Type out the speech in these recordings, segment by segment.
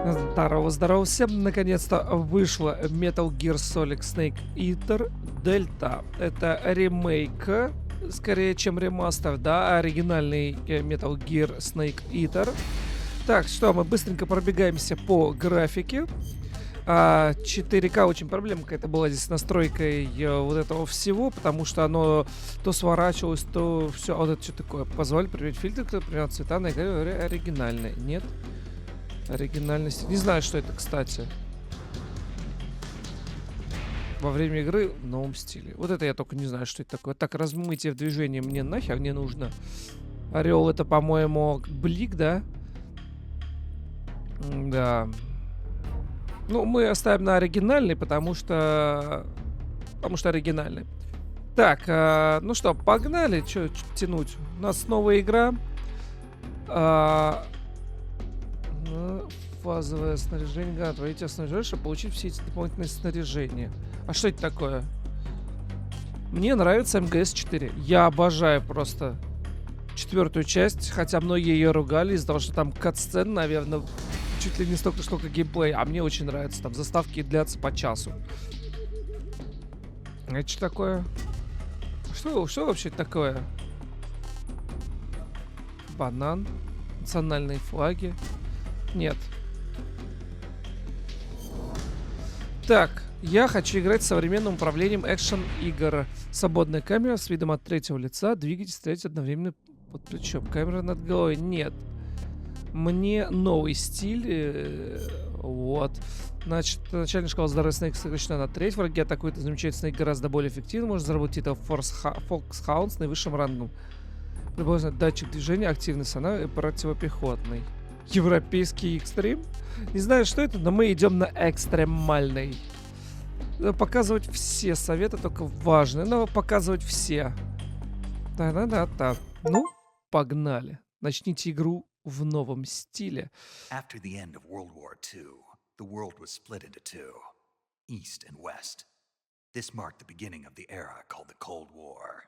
Здорово, здорово всем. Наконец-то вышла Metal Gear Solid Snake Eater Delta. Это ремейк, скорее, чем ремастер, да, оригинальный Metal Gear Snake Eater. Так, что, мы быстренько пробегаемся по графике. 4К очень проблема какая-то была здесь с настройкой вот этого всего, потому что оно то сворачивалось, то все. А вот это что такое? Позволили применить фильтр, который принимает цвета на игре оригинальной. Нет? Оригинальность. Не знаю, что это, кстати. Во время игры в новом стиле. Вот это я только не знаю, что это такое. Так, размытие в движении мне нахер не нужно. Орел это, по-моему, блик, да? Да. Ну, мы оставим на оригинальный, потому что оригинальный. Так, ну что, погнали. Че тянуть? У нас новая игра. Фазовое снаряжение. Отводите снаряжение, чтобы получить все эти дополнительные снаряжения. А что это такое? Мне нравится МГС-4. Я обожаю просто 4-ю часть, хотя многие ее ругали из-за того, что там катсцен, наверное, чуть ли не столько, сколько геймплей. А мне очень нравится. Там заставки длятся по часу. Это что такое? Что вообще такое? Банан. Национальные флаги. Нет. Так, я хочу играть с современным управлением экшен-игр. Свободная камера с видом от третьего лица. Двигатель стрелять одновременно под плечом. Камера над головой. Нет. Мне новый стиль. Вот. Значит, начальная шкала здоровья Снейк сокращена на треть. Враги атакуют замечательный Снейк гораздо более эффективно. Можно заработать титул Foxhound с наивысшим рангом. Приблизительно датчик движения, активный сонар и противопехотный. Европейский экстрим? Не знаю, что это, но мы идем на экстремальный. Показывать все советы, только важные. Но показывать все. Да. Ну, погнали. Начните игру в новом стиле. After the end of World War II, the world was split into two, East and West. This marked the beginning of the era called the Cold War.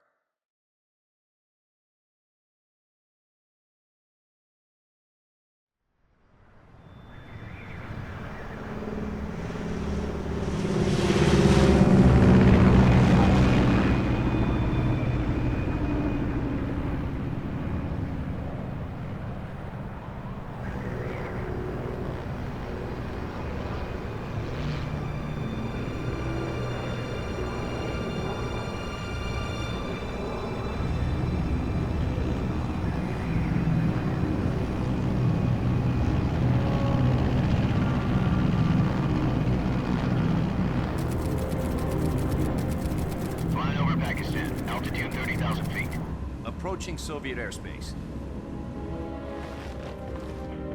Approaching Soviet airspace.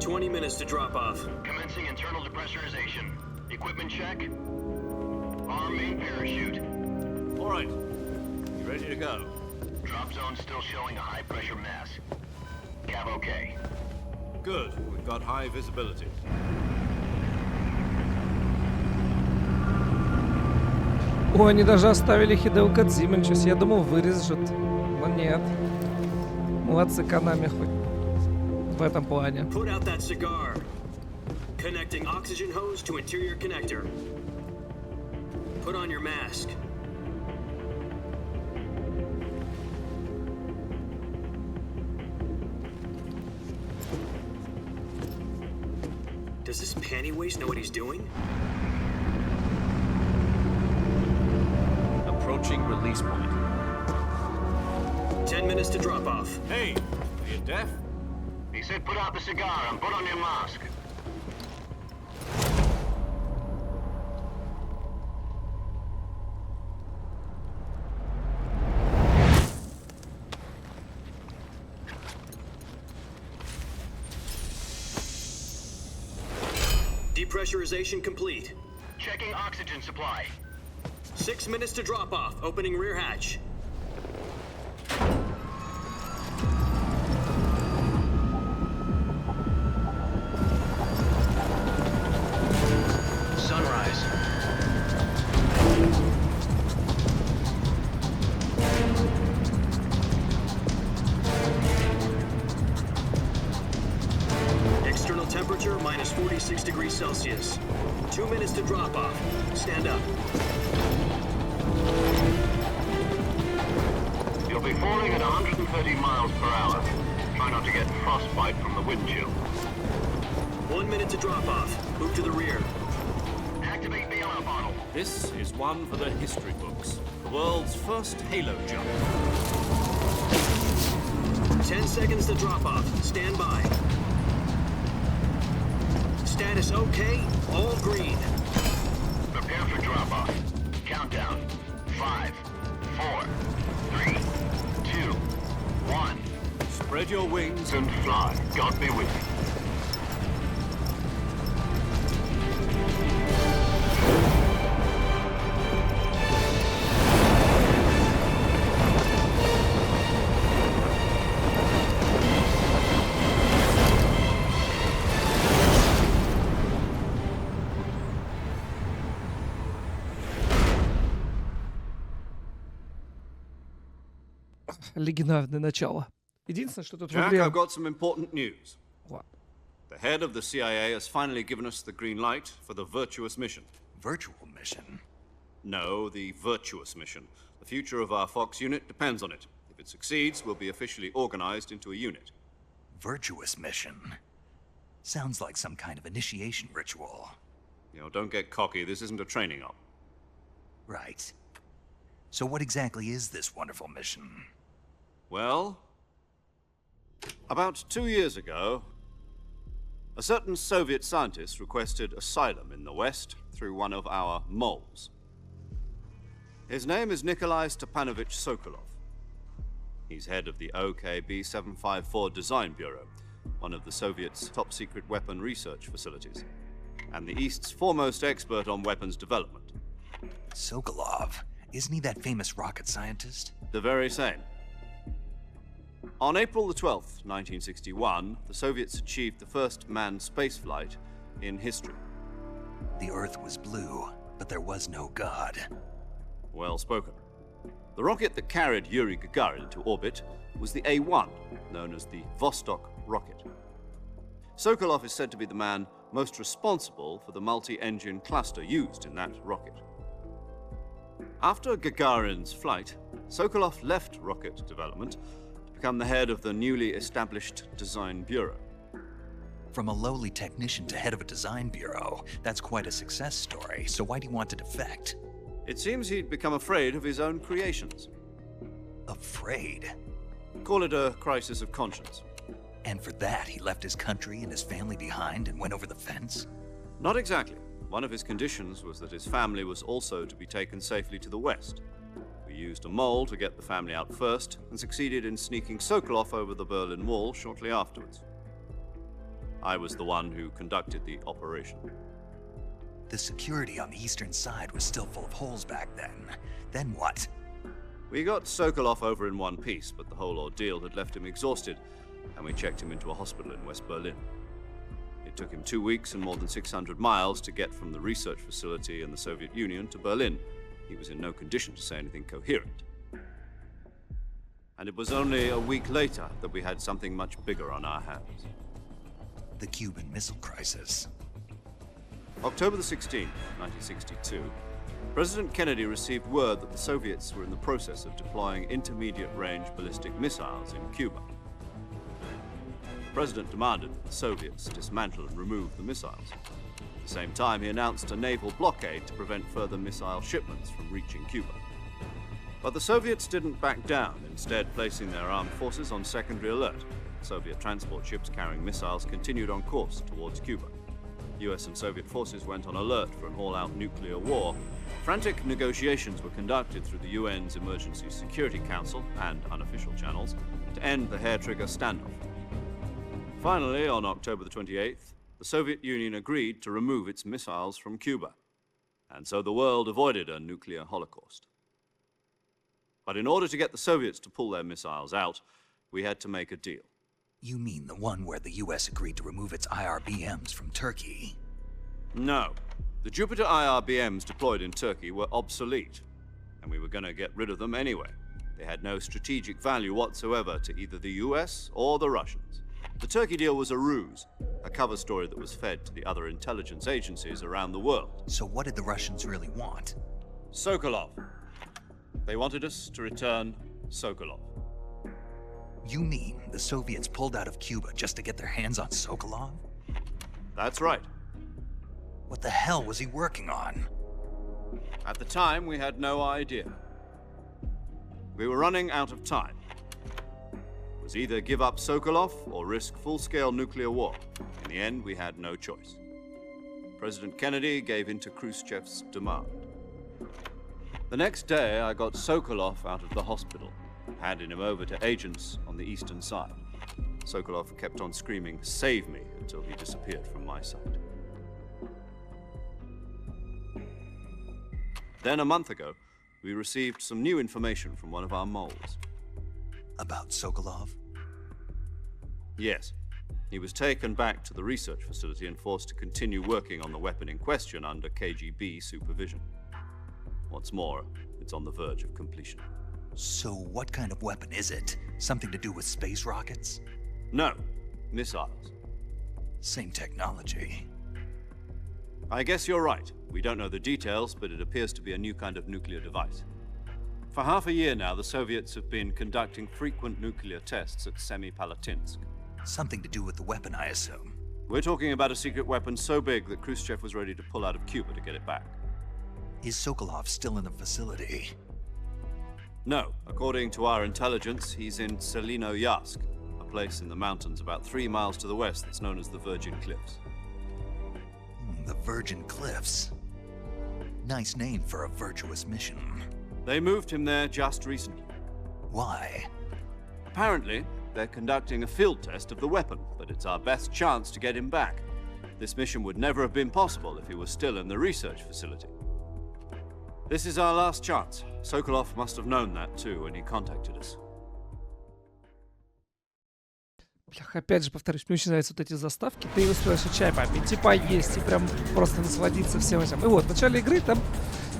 20 minutes to drop off. Commencing internal depressurization. Equipment check. Arm main parachute. All right. You ready to go? Drop zone still showing a high pressure mass. Cav okay. Good. We've got high visibility. О, они даже оставили Хидео Кодзима. Ничего себе, я думал, вырежут. Но нет. Молодцы, Konami хоть в этом плане. Put out that cigar. Connecting oxygen hose to interior connector. Put on your mask. Does this panty waste know what he's doing? Approaching release point. 10 minutes to drop off. Hey, are you deaf? He said put out the cigar and put on your mask. Depressurization complete. Checking oxygen supply. 6 minutes to drop off. Opening rear hatch. Sunrise. Temperature minus 46 degrees Celsius. 2 minutes to drop off. Stand up. You'll be falling at 130 miles per hour. Try not to get frostbite from the wind chill. 1 minute to drop off. Move to the rear. Activate the alarm bottle. This is one for the history books. The world's first halo jump. 10 seconds to drop off. Stand by. Status okay. All green. Prepare for drop-off. Countdown. 5, 4, 3, 2, 1. Spread your wings And fly. God be with you. Легендарное начало. Единственное, что тут Jack, проблема... I've got some important news. What? The head of the CIA has finally given us the green light for the virtuous mission. Virtual mission? No, the virtuous mission. The future of our Fox unit depends on it. If it succeeds, we'll be officially organized into a unit. Virtuous mission? Sounds like some kind of initiation ritual. You know, don't get cocky. This isn't a training op. Right. So what exactly is this wonderful mission? Well, about 2 years ago, a certain Soviet scientist requested asylum in the West through one of our moles. His name is Nikolai Stepanovich Sokolov. He's head of the OKB 754 Design Bureau, one of the Soviets' top-secret weapon research facilities, and the East's foremost expert on weapons development. Sokolov? Isn't he that famous rocket scientist? The very same. On April the 12th, 1961, the Soviets achieved the first manned spaceflight in history. The Earth was blue, but there was no God. Well spoken. The rocket that carried Yuri Gagarin into orbit was the A-1, known as the Vostok rocket. Sokolov is said to be the man most responsible for the multi-engine cluster used in that rocket. After Gagarin's flight, Sokolov left rocket development to become the head of the newly established Design Bureau. From a lowly technician to head of a design bureau, that's quite a success story, so why'd he want to defect? It seems he'd become afraid of his own creations. Afraid? Call it a crisis of conscience. And for that, he left his country and his family behind and went over the fence? Not exactly. One of his conditions was that his family was also to be taken safely to the West. We used a mole to get the family out first and succeeded in sneaking Sokolov over the Berlin Wall shortly afterwards. I was the one who conducted the operation. The security on the eastern side was still full of holes back then. Then what? We got Sokolov over in one piece, but the whole ordeal had left him exhausted, and we checked him into a hospital in West Berlin. It took him 2 weeks and more than 600 miles to get from the research facility in the Soviet Union to Berlin. He was in no condition to say anything coherent. And it was only a week later that we had something much bigger on our hands. The Cuban Missile Crisis. October the 16th, 1962, President Kennedy received word that the Soviets were in the process of deploying intermediate-range ballistic missiles in Cuba. The President demanded that the Soviets dismantle and remove the missiles. At the same time, he announced a naval blockade to prevent further missile shipments from reaching Cuba. But the Soviets didn't back down, instead placing their armed forces on secondary alert. Soviet transport ships carrying missiles continued on course towards Cuba. US and Soviet forces went on alert for an all-out nuclear war. Frantic negotiations were conducted through the UN's Emergency Security Council and unofficial channels to end the hair-trigger standoff. Finally, on October the 28th, the Soviet Union agreed to remove its missiles from Cuba, and so the world avoided a nuclear holocaust. But in order to get the Soviets to pull their missiles out, we had to make a deal. You mean the one where the US agreed to remove its IRBMs from Turkey? No. The Jupiter IRBMs deployed in Turkey were obsolete, and we were going to get rid of them anyway. They had no strategic value whatsoever to either the US or the Russians. The Turkey deal was a ruse. a cover story that was fed to the other intelligence agencies around the world. So what did the Russians really want? Sokolov. They wanted us to return Sokolov. You mean the Soviets pulled out of Cuba just to get their hands on Sokolov? That's right. What the hell was he working on? At the time, we had no idea. We were running out of time. It was either give up Sokolov or risk full-scale nuclear war. In the end, we had no choice. President Kennedy gave in to Khrushchev's demand. The next day, I got Sokolov out of the hospital, handing him over to agents on the eastern side. Sokolov kept on screaming, "Save me," until he disappeared from my sight. Then a month ago, we received some new information from one of our moles. About Sokolov? Yes. He was taken back to the research facility and forced to continue working on the weapon in question under KGB supervision. What's more, it's on the verge of completion. So what kind of weapon is it? Something to do with space rockets? No, missiles. Same technology. I guess you're right. We don't know the details, but it appears to be a new kind of nuclear device. For half a year now, the Soviets have been conducting frequent nuclear tests at Semipalatinsk. Something to do with the weapon, I assume. We're talking about a secret weapon so big that Khrushchev was ready to pull out of Cuba to get it back. Is Sokolov still in the facility? No, according to our intelligence, he's in Selinoyarsk, a place in the mountains about 3 miles to the west that's known as the Virgin Cliffs. The Virgin Cliffs. Nice name for a virtuous mission. They moved him there just recently. Why? Apparently, they're conducting a field test of the weapon, but it's our best chance to get him back. This mission would never have been possible if he was still in the research facility. This is our last chance. Sokolov must have known that too when he contacted us. Блях, опять же, повторюсь, мне очень нравятся вот эти заставки. Ты успеваешь и чай попить, и поесть, и прям просто насладиться всем этим. И вот, в начале игры там,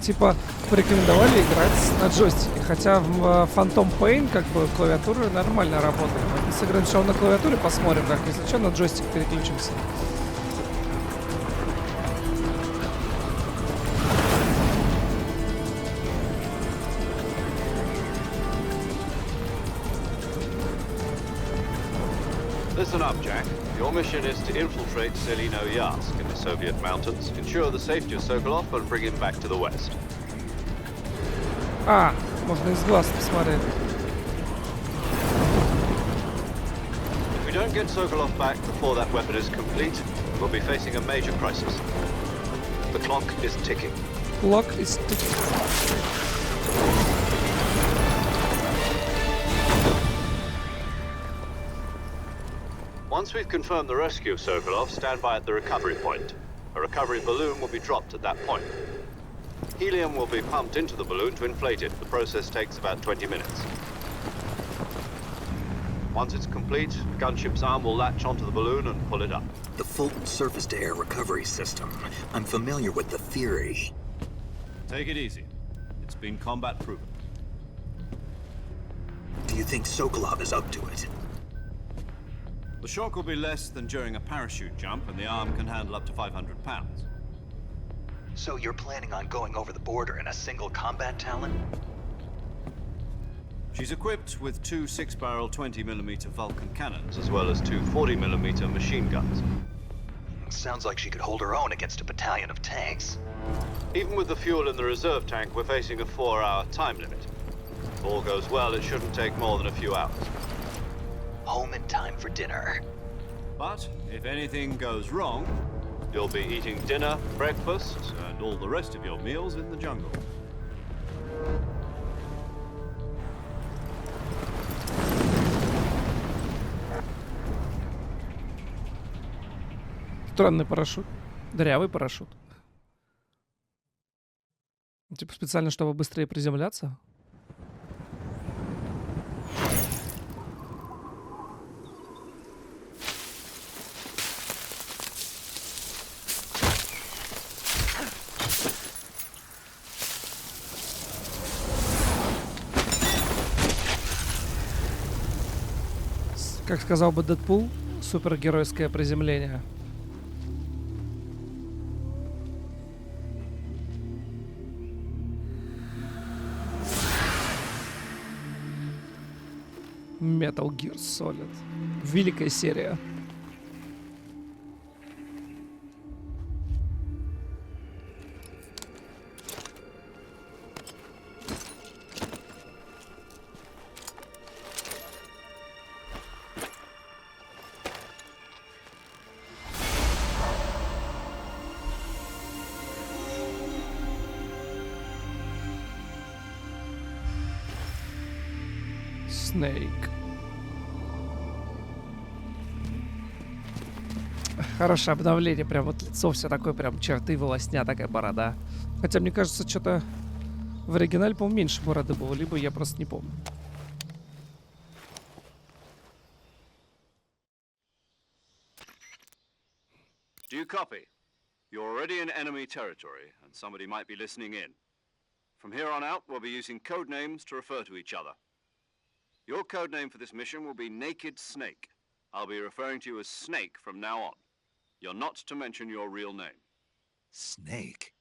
типа, порекомендовали играть на джойстике. Хотя в Phantom Pain, как бы, клавиатура нормально работает. Мы сыграем сначала на клавиатуре, посмотрим, как. Если что, на джойстик переключимся. Listen up, Jack. Your mission is to infiltrate Selinoyarsk in the Soviet mountains, ensure the safety of Sokolov, and bring him back to the west. А, можно из глаз посмотреть. If we don't get Sokolov back before that weapon is complete, we'll be facing a major crisis. The clock is ticking. Clock is ticking. Once we've confirmed the rescue of Sokolov, stand by at the recovery point. A recovery balloon will be dropped at that point. Helium will be pumped into the balloon to inflate it. The process takes about 20 minutes. Once it's complete, the gunship's arm will latch onto the balloon and pull it up. The Fulton surface-to-air recovery system. I'm familiar with the theory. Take it easy. It's been combat proven. Do you think Sokolov is up to it? The shock will be less than during a parachute jump, and the arm can handle up to 500 pounds. So you're planning on going over the border in a single combat Talon? She's equipped with 2 6-barrel 20mm Vulcan cannons, as well as 2 40mm machine guns. Sounds like she could hold her own against a battalion of tanks. Even with the fuel in the reserve tank, we're facing a 4-hour time limit. If all goes well, it shouldn't take more than a few hours. Home in time for dinner. But if anything goes wrong, you'll be eating dinner, breakfast, and all the rest of your meals in the jungle. Странный парашют. Дырявый парашют. Типа специально, чтобы быстрее приземляться. Как сказал бы Дэдпул, супергеройское приземление. Metal Gear Solid. Великая серия. Snake. Хорошее обновление, прям вот лицо все такое, прям черты, волосня, такая борода. Хотя, мне кажется, что-то в оригинале, по-моему, меньше бороды было, либо я просто не помню. Do you copy? You're already in enemy territory, and somebody might be listening in. From here on out, we'll be using code names to refer to each other. Your code name for this mission will be Naked Snake. I'll be referring to you as Snake from now on. You're not to mention your real name. Snake?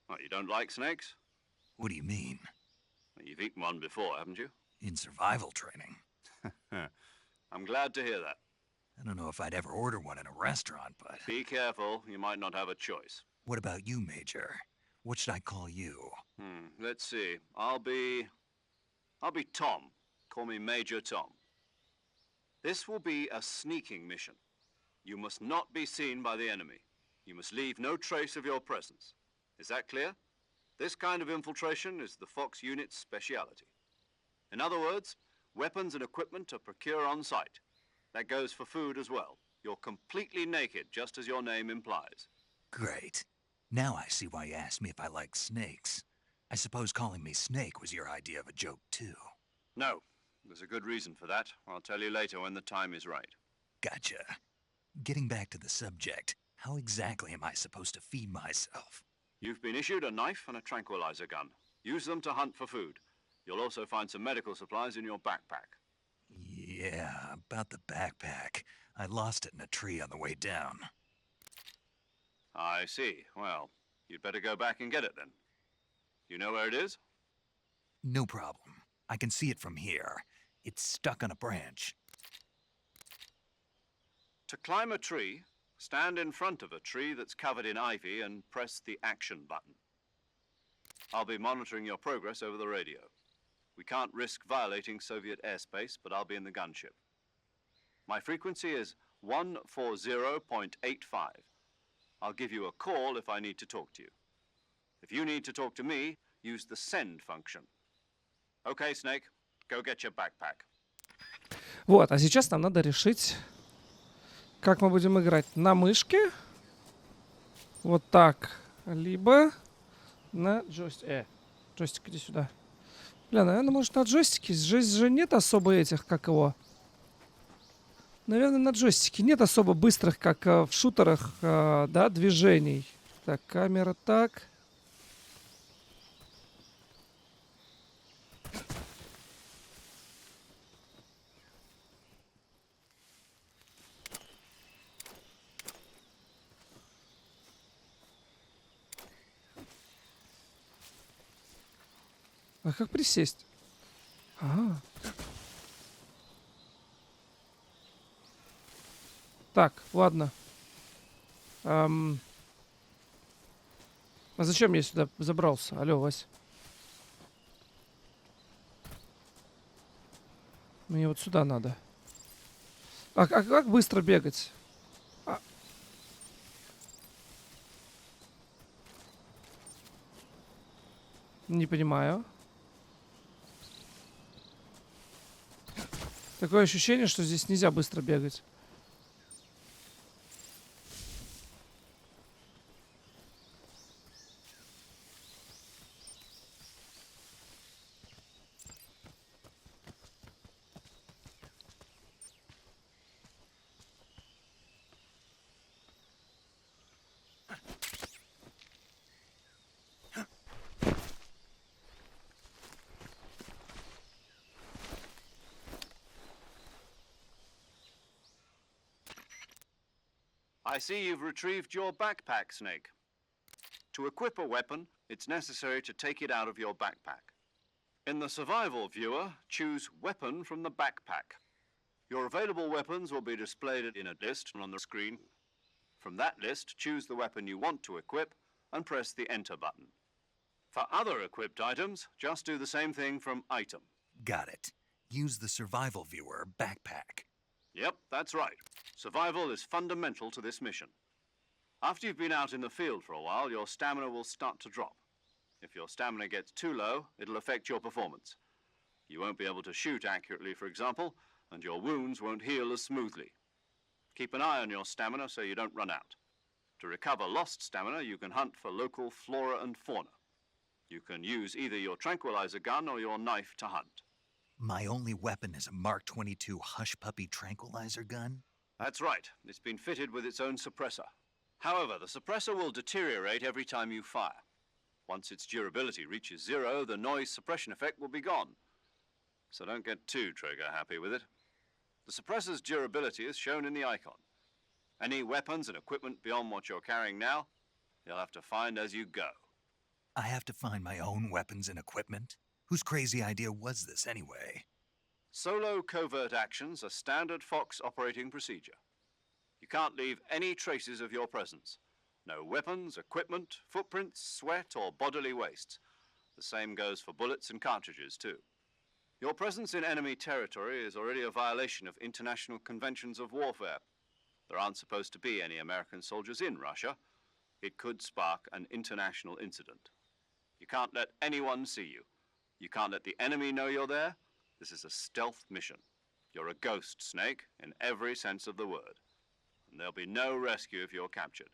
What, you don't like snakes? What do you mean? Well, you've eaten one before, haven't you? In survival training? I'm glad to hear that. I don't know if I'd ever order one in a restaurant, but... Be careful, you might not have a choice. What about you, Major? What should I call you? Let's see. I'll be Tom. Call me Major Tom. This will be a sneaking mission. You must not be seen by the enemy. You must leave no trace of your presence. Is that clear? This kind of infiltration is the Fox unit's speciality. In other words, weapons and equipment are procured on site. That goes for food as well. You're completely naked, just as your name implies. Great. Now I see why you asked me if I like snakes. I suppose calling me Snake was your idea of a joke, too. No, there's a good reason for that. I'll tell you later when the time is right. Gotcha. Getting back to the subject, how exactly am I supposed to feed myself? You've been issued a knife and a tranquilizer gun. Use them to hunt for food. You'll also find some medical supplies in your backpack. Yeah, about the backpack. I lost it in a tree on the way down. I see. Well, you'd better go back and get it then. You know where it is? No problem. I can see it from here. It's stuck on a branch. To climb a tree, stand in front of a tree that's covered in ivy and press the action button. I'll be monitoring your progress over the radio. We can't risk violating Soviet airspace, but I'll be in the gunship. My frequency is 140.85. I'll give you a call if I need to talk to you. If you need to talk to me, use the send function. Okay, Snake, go get your backpack. Вот, а сейчас нам надо решить, как мы будем играть. На мышке. Вот так. Либо на джойстике. Джойстик, иди сюда. Бля, наверное, может на джойстике. Здесь же нет особо этих, как его. Наверное, на джойстике нет особо быстрых, как в шутерах, да, движений. Так, камера так. А как присесть? Ага. Так, ладно. А зачем я сюда забрался? Алло, Вась. Мне вот сюда надо. А как быстро бегать? Не понимаю. Такое ощущение, что здесь нельзя быстро бегать. I see you've retrieved your backpack, Snake. To equip a weapon, it's necessary to take it out of your backpack. In the survival viewer, choose Weapon from the backpack. Your available weapons will be displayed in a list on the screen. From that list, choose the weapon you want to equip and press the Enter button. For other equipped items, just do the same thing from Item. Got it. Use the survival viewer backpack. Yep, that's right. Survival is fundamental to this mission. After you've been out in the field for a while, your stamina will start to drop. If your stamina gets too low, it'll affect your performance. You won't be able to shoot accurately, for example, and your wounds won't heal as smoothly. Keep an eye on your stamina so you don't run out. To recover lost stamina, you can hunt for local flora and fauna. You can use either your tranquilizer gun or your knife to hunt. My only weapon is a Mark 22 Hush Puppy tranquilizer gun? That's right. It's been fitted with its own suppressor. However, the suppressor will deteriorate every time you fire. Once its durability reaches 0, the noise suppression effect will be gone. So don't get too trigger happy with it. The suppressor's durability is shown in the icon. Any weapons and equipment beyond what you're carrying now, you'll have to find as you go. I have to find my own weapons and equipment? Whose crazy idea was this anyway? Solo covert actions are standard Fox operating procedure. You can't leave any traces of your presence. No weapons, equipment, footprints, sweat, or bodily wastes. The same goes for bullets and cartridges, too. Your presence in enemy territory is already a violation of international conventions of warfare. There aren't supposed to be any American soldiers in Russia. It could spark an international incident. You can't let anyone see you. You can't let the enemy know you're there. This is a stealth mission. You're a ghost, Snake, in every sense of the word. And there'll be no rescue if you're captured.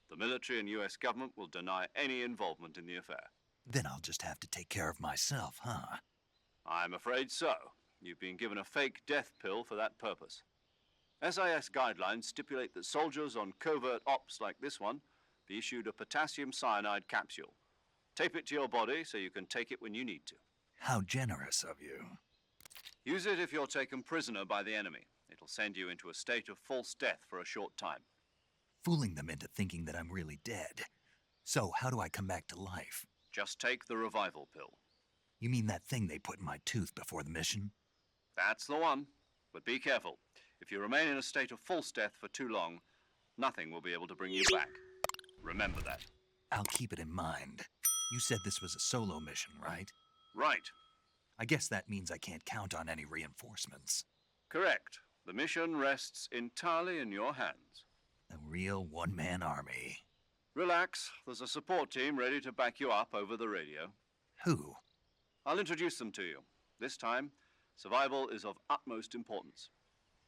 The military and US government will deny any involvement in the affair. Then I'll just have to take care of myself, huh? I'm afraid so. You've been given a fake death pill for that purpose. SIS guidelines stipulate that soldiers on covert ops like this one be issued a potassium cyanide capsule. Tape it to your body so you can take it when you need to. How generous of you. Use it if you're taken prisoner by the enemy. It'll send you into a state of false death for a short time. Fooling them into thinking that I'm really dead. So how do I come back to life? Just take the revival pill. You mean that thing they put in my tooth before the mission? That's the one. But be careful. If you remain in a state of false death for too long, nothing will be able to bring you back. Remember that. I'll keep it in mind. You said this was a solo mission, right? Right. I guess that means I can't count on any reinforcements. Correct. The mission rests entirely in your hands. A real one-man army. Relax. There's a support team ready to back you up over the radio. Who? I'll introduce them to you. This time, survival is of utmost importance.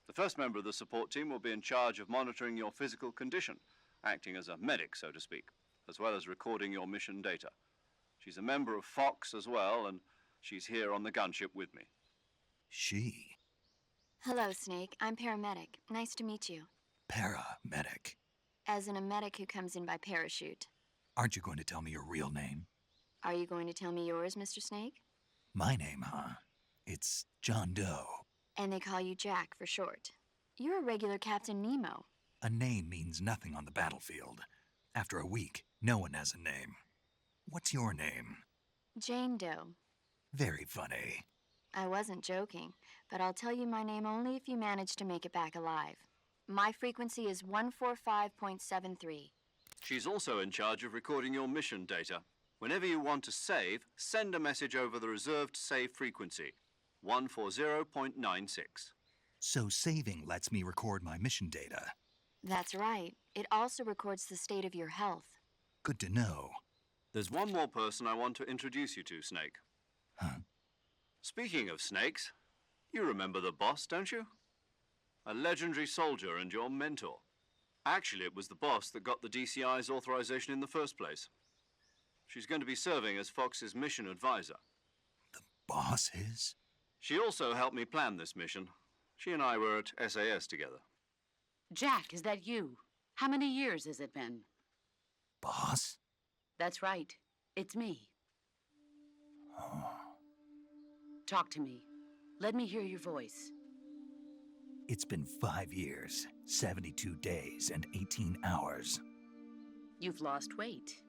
The first member of the support team will be in charge of monitoring your physical condition, acting as a medic, so to speak, as well as recording your mission data. She's a member of Fox as well, and she's here on the gunship with me. She? Hello, Snake. I'm paramedic. Nice to meet you. Paramedic. As in a medic who comes in by parachute. Aren't you going to tell me your real name? Are you going to tell me yours, Mr. Snake? My name, huh? It's John Doe. And they call you Jack for short. You're a regular Captain Nemo. A name means nothing on the battlefield. After a week, no one has a name. What's your name? Jane Doe. Very funny. I wasn't joking, but I'll tell you my name only if you manage to make it back alive. My frequency is 145.73. She's also in charge of recording your mission data. Whenever you want to save, send a message over the reserved save frequency, 140.96. So saving lets me record my mission data. That's right. It also records the state of your health. Good to know. There's one more person I want to introduce you to, Snake. Huh? Speaking of snakes, you remember the boss, don't you? A legendary soldier and your mentor. Actually, it was the boss that got the DCI's authorization in the first place. She's going to be serving as Fox's mission advisor. The boss is? She also helped me plan this mission. She and I were at SAS together. Jack, is that you? How many years has it been? Boss? That's right. It's me. Oh. Talk to me. Let me hear your voice. It's been 5 years, 72 days, and 18 hours. You've lost weight.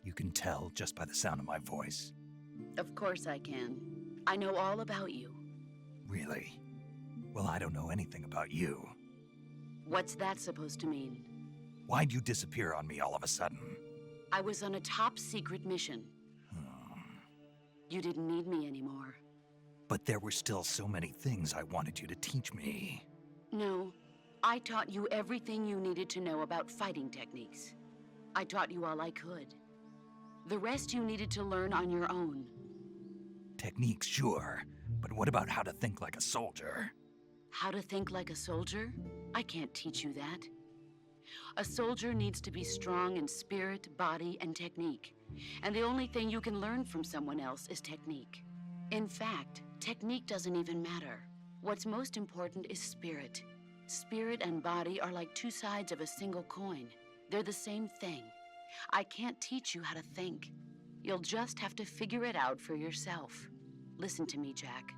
You can tell just by the sound of my voice. Of course I can. I know all about you. Really? Well, I don't know anything about you. What's that supposed to mean? Why'd you disappear on me all of a sudden? I was on a top-secret mission. You didn't need me anymore. But there were still so many things I wanted you to teach me. No, I taught you everything you needed to know about fighting techniques. I taught you all I could. The rest you needed to learn on your own. Techniques, sure. But what about how to think like a soldier? How to think like a soldier? I can't teach you that. A soldier needs to be strong in spirit, body, and technique. And the only thing you can learn from someone else is technique. In fact, technique doesn't even matter. What's most important is spirit. Spirit and body are like two sides of a single coin. They're the same thing. I can't teach you how to think. You'll just have to figure it out for yourself. Listen to me, Jack.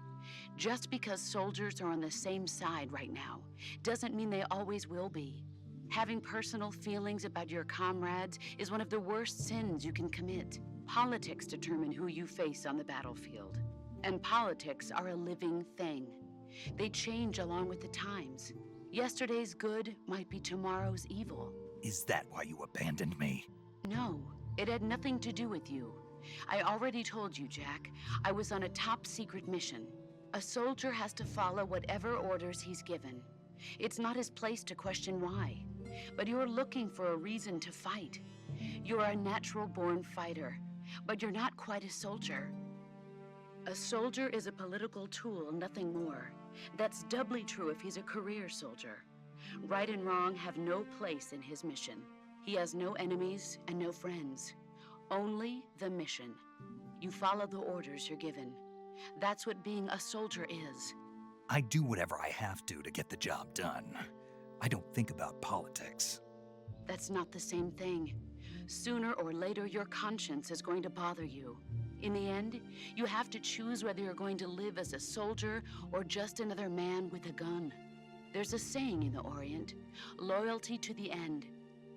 Just because soldiers are on the same side right now doesn't mean they always will be. Having personal feelings about your comrades is one of the worst sins you can commit. Politics determine who you face on the battlefield. And politics are a living thing. They change along with the times. Yesterday's good might be tomorrow's evil. Is that why you abandoned me? No, it had nothing to do with you. I already told you, Jack. I was on a top-secret mission. A soldier has to follow whatever orders he's given. It's not his place to question why. But you're looking for a reason to fight. You're a natural-born fighter, but you're not quite a soldier. A soldier is a political tool, nothing more. That's doubly true if he's a career soldier. Right and wrong have no place in his mission. He has no enemies and no friends. Only the mission. You follow the orders you're given. That's what being a soldier is. I do whatever I have to get the job done. I don't think about politics. That's not the same thing. Sooner or later, your conscience is going to bother you. In the end, you have to choose whether you're going to live as a soldier or just another man with a gun. There's a saying in the Orient, loyalty to the end.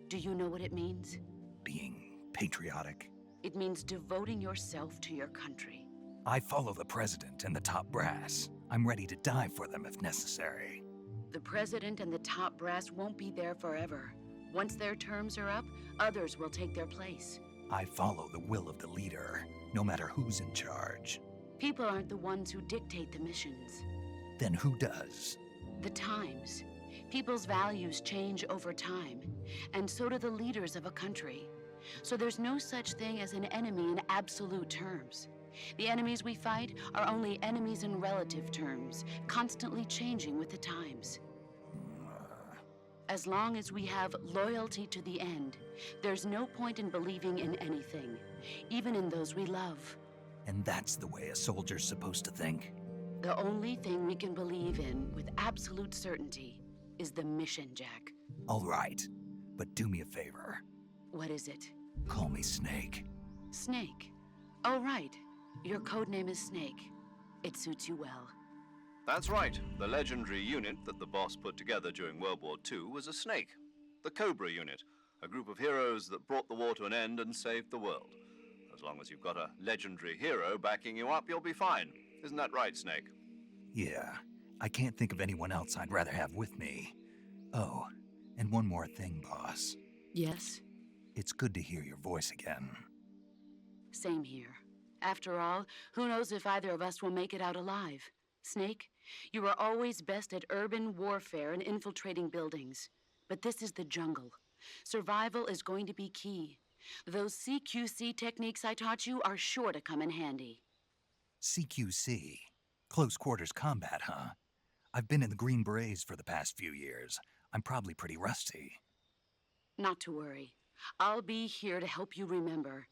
Do you know what it means? Being patriotic. It means devoting yourself to your country. I follow the president and the top brass. I'm ready to die for them if necessary. The president and the top brass won't be there forever. Once their terms are up, others will take their place. I follow the will of the leader, no matter who's in charge. People aren't the ones who dictate the missions. Then who does? The times. People's values change over time, and so do the leaders of a country. So there's no such thing as an enemy in absolute terms. The enemies we fight are only enemies in relative terms, constantly changing with the times. As long as we have loyalty to the end, there's no point in believing in anything, even in those we love. And that's the way a soldier's supposed to think? The only thing we can believe in with absolute certainty is the mission, Jack. All right, but do me a favor. What is it? Call me Snake. Snake. Oh, right. Your codename is Snake. It suits you well. That's right. The legendary unit that the boss put together during World War II was a snake. The Cobra unit, a group of heroes that brought the war to an end and saved the world. As long as you've got a legendary hero backing you up, you'll be fine. Isn't that right, Snake? Yeah, I can't think of anyone else I'd rather have with me. Oh, and one more thing, boss. Yes? It's good to hear your voice again. Same here. After all, who knows if either of us will make it out alive? Snake, you are always best at urban warfare and infiltrating buildings. But this is the jungle. Survival is going to be key. Those CQC techniques I taught you are sure to come in handy. CQC? Close quarters combat, huh? I've been in the Green Berets for the past few years. I'm probably pretty rusty. Not to worry. I'll be here to help you remember.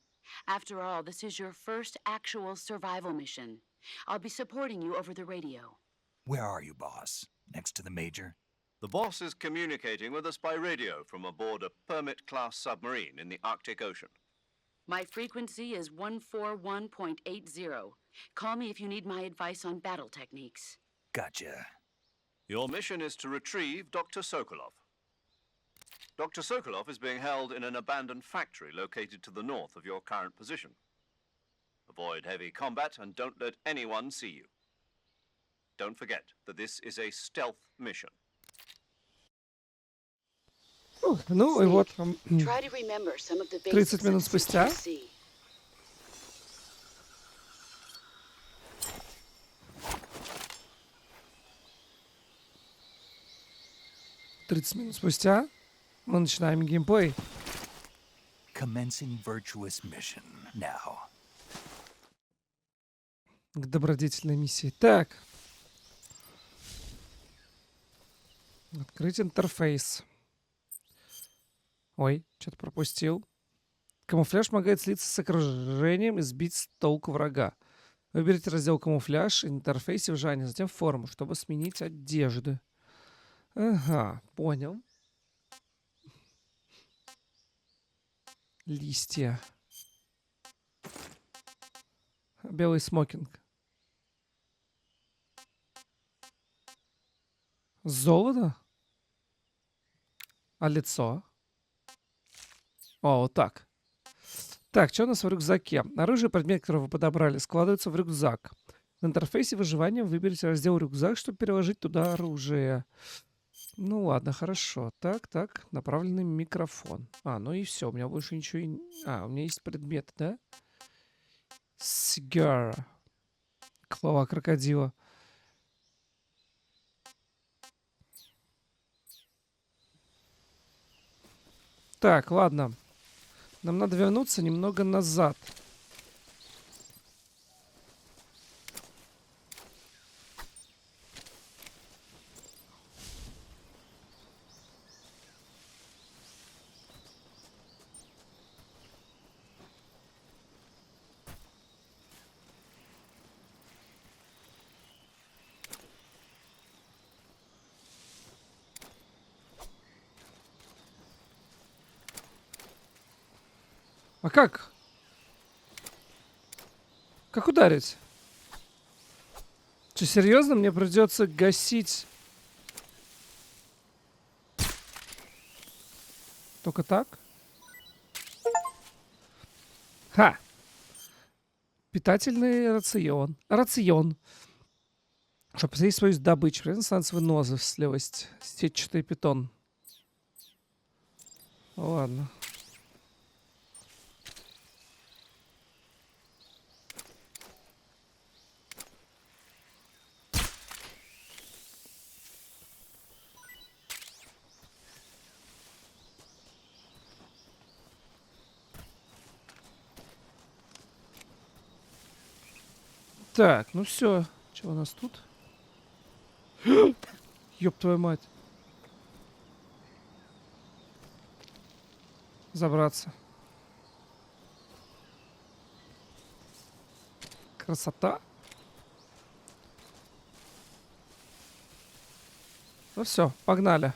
After all, this is your first actual survival mission. I'll be supporting you over the radio. Where are you, boss? Next to the Major? The boss is communicating with us by radio from aboard a Permit-class submarine in the Arctic Ocean. My frequency is 141.80. Call me if you need my advice on battle techniques. Gotcha. Your mission is to retrieve Dr. Sokolov. Dr. Sokolov is being held in an abandoned factory located to the north of your current position. Avoid heavy combat and don't let anyone see you. Don't forget that this is a stealth mission. Ну и вот, Try to remember some of the 30 basics минут of спустя. CQC. 30 минут спустя мы начинаем геймплей. Commencing virtuous mission now. К добродетельной миссии. Так. Открыть интерфейс. Ой, что-то пропустил. Камуфляж помогает слиться с окружением и сбить с толку врага. Выберите раздел камуфляж, интерфейс и выживание, затем форму, чтобы сменить одежды. Ага, понял. Листья. Белый смокинг. Золото? А лицо? О, вот так. Так, что у нас в рюкзаке? Оружие и предмет, который вы подобрали, складываются в рюкзак. В интерфейсе выживания выберите раздел рюкзак, чтобы переложить туда оружие. Ну ладно, хорошо. Так, так, направленный микрофон. Ну и все, у меня больше ничего и... у меня есть предмет, да? Сигара. Голова крокодила. Так, ладно. Нам надо вернуться немного назад. А как? Как ударить? Что, серьезно? Мне придется гасить... Только так? Ха! Питательный рацион. Рацион. Чтобы посмотреть свою добычу. Резонансовый выносливость. Сетчатый питон. Ладно. Так, ну все. Что у нас тут? Ёб твою мать. Забраться. Красота. Ну все, погнали.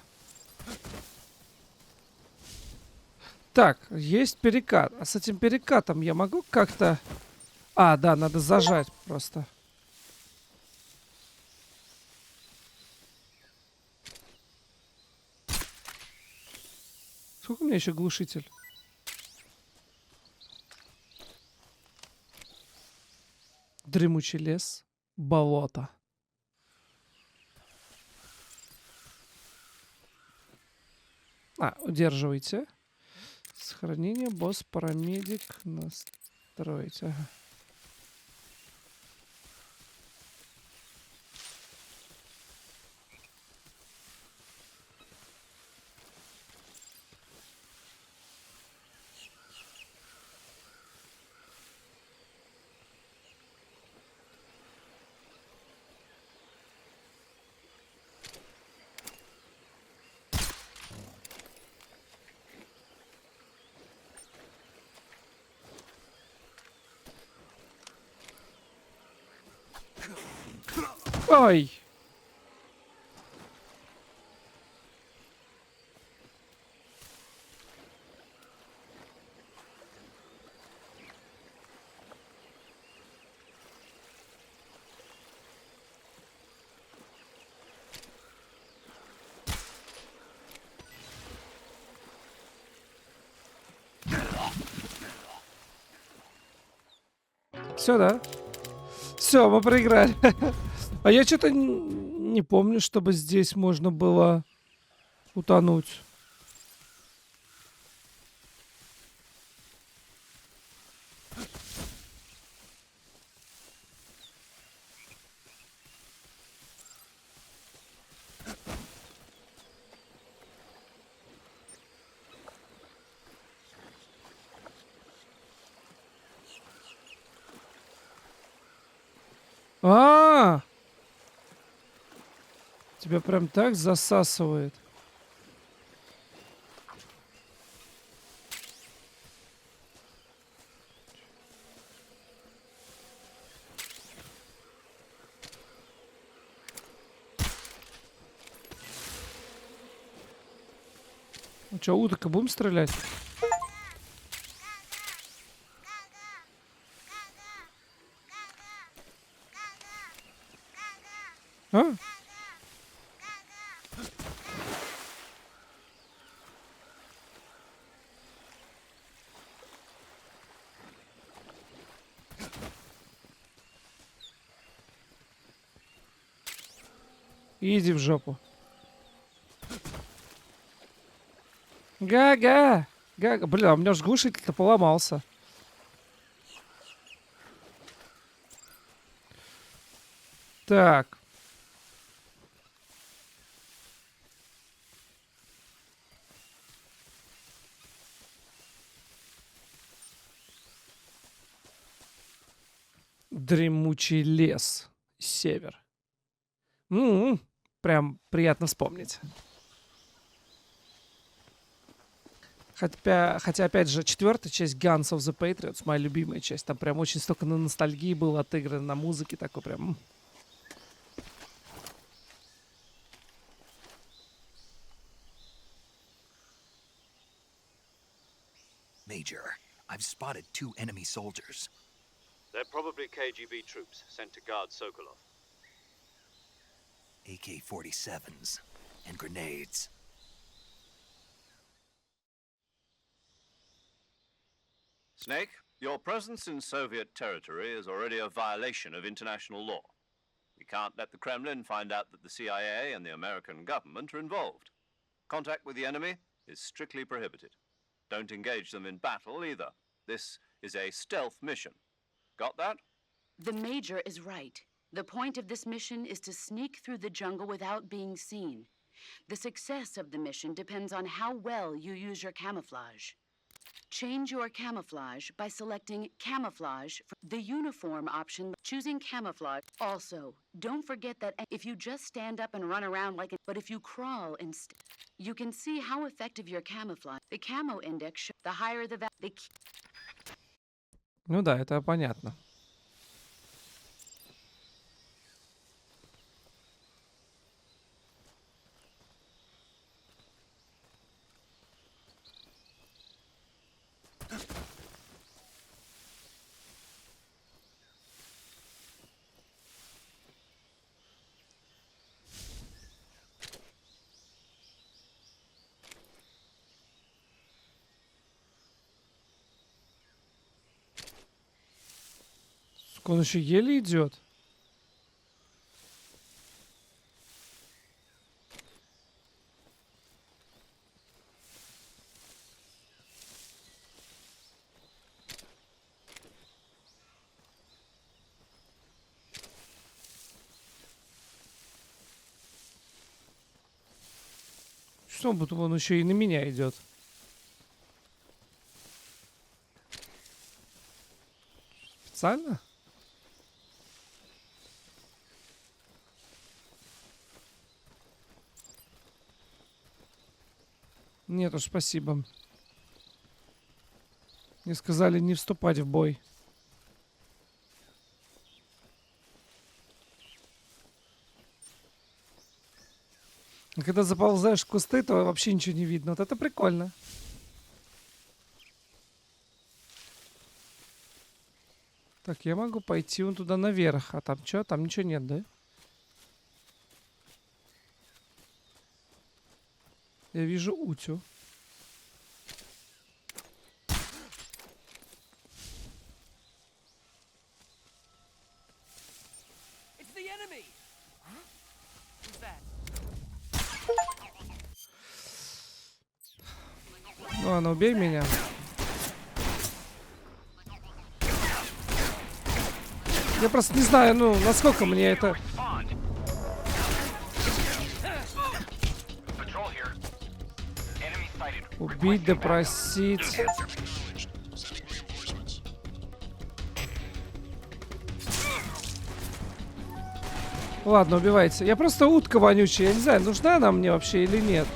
Так, есть перекат. А с этим перекатом я могу как-то... да, надо зажать просто. Сколько у меня еще глушитель? Дремучий лес, болото. Удерживайте. Сохранение, босс, парамедик, настроить. Ага. Ой! Все, да? Все, мы проиграли. А я что-то не помню, чтобы здесь можно было утонуть. А, тебя прям так засасывает. Ну что, уток будем стрелять? А? Иди в жопу. Гага! Гага! Бля, у меня ж глушитель-то поломался. Так. Дремучий лес. Север. Прям приятно вспомнить. Хотя, опять же, 4-я часть Guns of the Patriots, моя любимая часть. Там прям очень столько на ностальгии было отыграно, на музыке такой прям... Major, I've spotted 2 enemy soldiers. They're probably KGB troops sent to guard Sokolov. AK-47s and grenades. Snake, your presence in Soviet territory is already a violation of international law. We can't let the Kremlin find out that the CIA and the American government are involved. Contact with the enemy is strictly prohibited. Don't engage them in battle either. This is a stealth mission. Got that? The Major is right. The point of this mission is to sneak through the jungle without being seen. The success of the mission depends on how well you use your camouflage. Change your camouflage by selecting camouflage from the uniform option, choosing camouflage. Also, don't forget that if you just stand up and run around like it, but if you crawl instead, you can see how effective your camouflage. The camo index, the higher the value. Ну да, это понятно. Он еще еле идет. Что будто он еще и на меня идет. Специально? Нет уж, спасибо. Мне сказали не вступать в бой. А когда заползаешь в кусты, то вообще ничего не видно. Вот это прикольно. Так, я могу пойти вон туда наверх. А там что? Там ничего нет, да? Я вижу утю. Ну ладно, убей меня. Я просто не знаю, ну, насколько мне это... Убить, допросить. Ладно, убивайте. Я просто утка вонючая. Я не знаю, нужна она мне вообще или нет.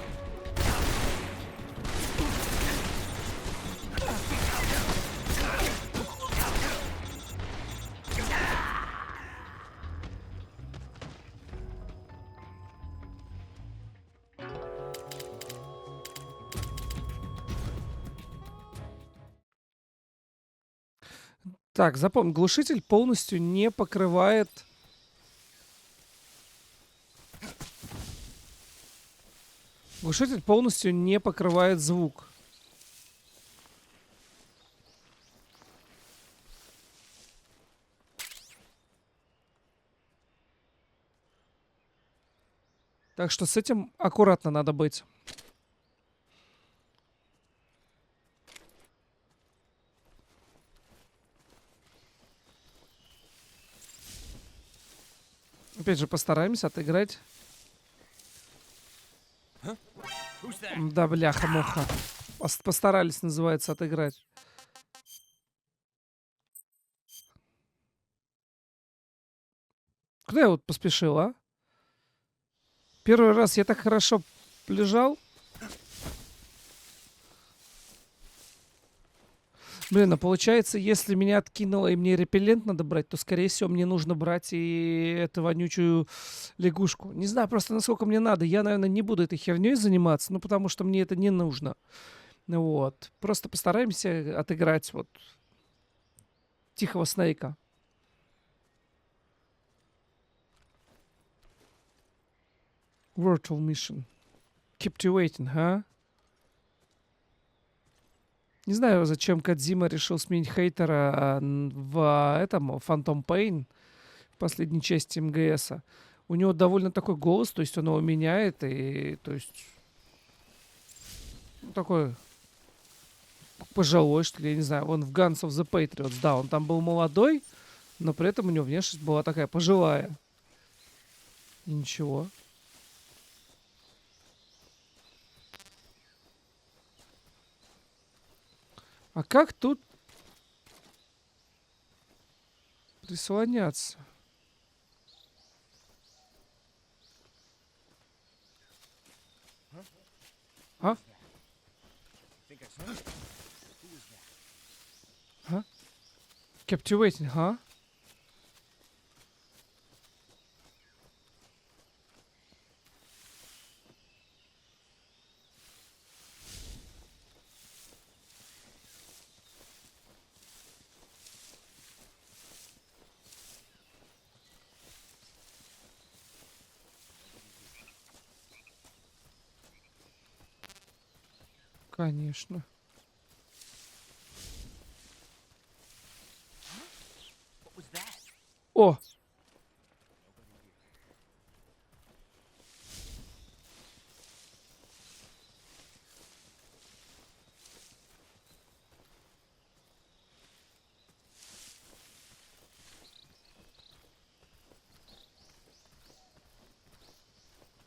Так, запомни, глушитель полностью не покрывает... Глушитель полностью не покрывает звук. Так что с этим аккуратно надо быть. Опять же, постараемся отыграть. Да, бляха-муха. Постарались, называется, отыграть. Куда я вот поспешил, а? Первый раз я так хорошо лежал. Блин, а получается, если меня откинуло и мне репеллент надо брать, то, скорее всего, мне нужно брать и эту вонючую лягушку. Не знаю просто, насколько мне надо. Я, наверное, не буду этой херней заниматься, ну, потому что мне это не нужно. Вот. Просто постараемся отыграть вот тихого Снейка. Virtual Mission. Keep you waiting, huh? Не знаю, зачем Кодзима решил сменить хейтера в этом Phantom Pain, в последней части МГСа. У него довольно такой голос, то есть он его меняет, и то есть ну, такой пожилой, что ли, я не знаю. Он в Guns of the Patriots, да, он там был молодой, но при этом у него внешность была такая пожилая. И ничего. А как тут прислоняться? А? А? Captivating, huh? Конечно. О!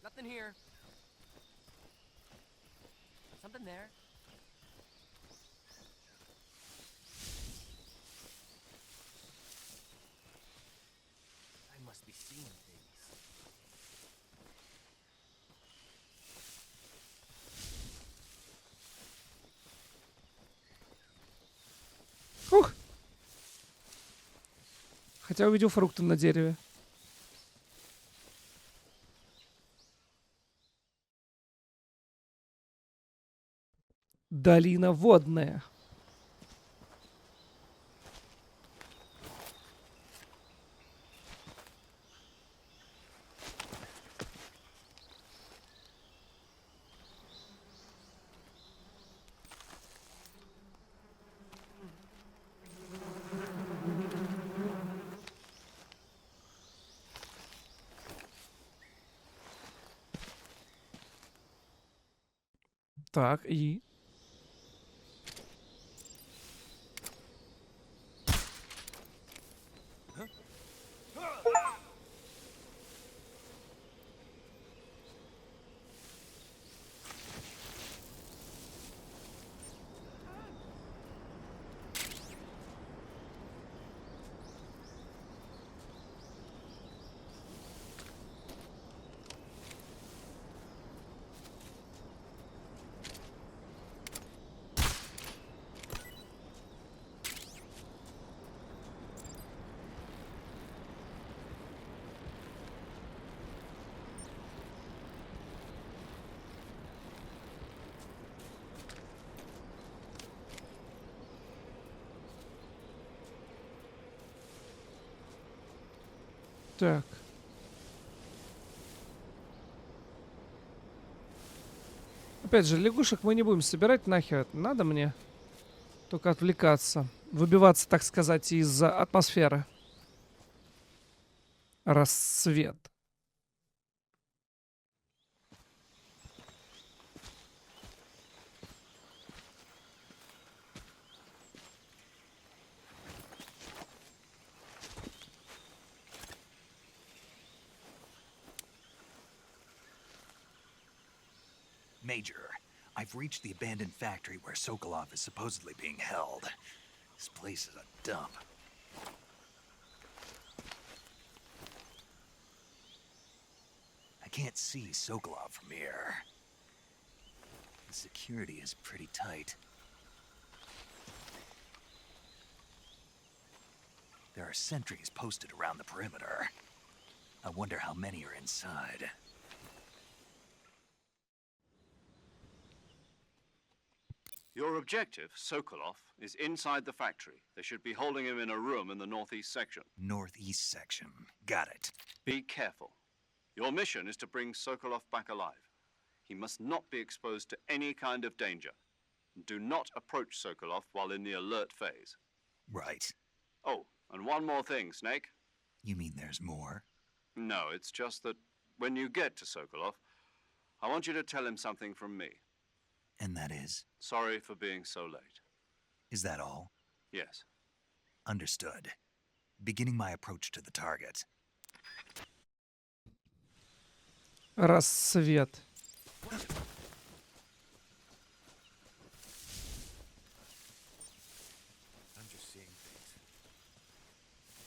Nothing here. Something there. I must be seeing things. Ух! Хотя увидел фрукты на дереве. Долина водная. Так, и... Так. Опять же, лягушек мы не будем собирать, нахер это надо мне. Только отвлекаться. Выбиваться, так сказать, из атмосферы. Рассвет. Major, I've reached the abandoned factory where Sokolov is supposedly being held. This place is a dump. I can't see Sokolov from here. The security is pretty tight. There are sentries posted around the perimeter. I wonder how many are inside. Your objective, Sokolov, is inside the factory. They should be holding him in a room in the northeast section. Northeast section. Got it. Be careful. Your mission is to bring Sokolov back alive. He must not be exposed to any kind of danger. Do not approach Sokolov while in the alert phase. Right. Oh, and one more thing, Snake. You mean there's more? No, it's just that when you get to Sokolov, I want you to tell him something from me. And that is? Sorry for being so late. Is that all? Yes. Understood. Beginning my approach to the target. Рассвет. I'm just seeing things.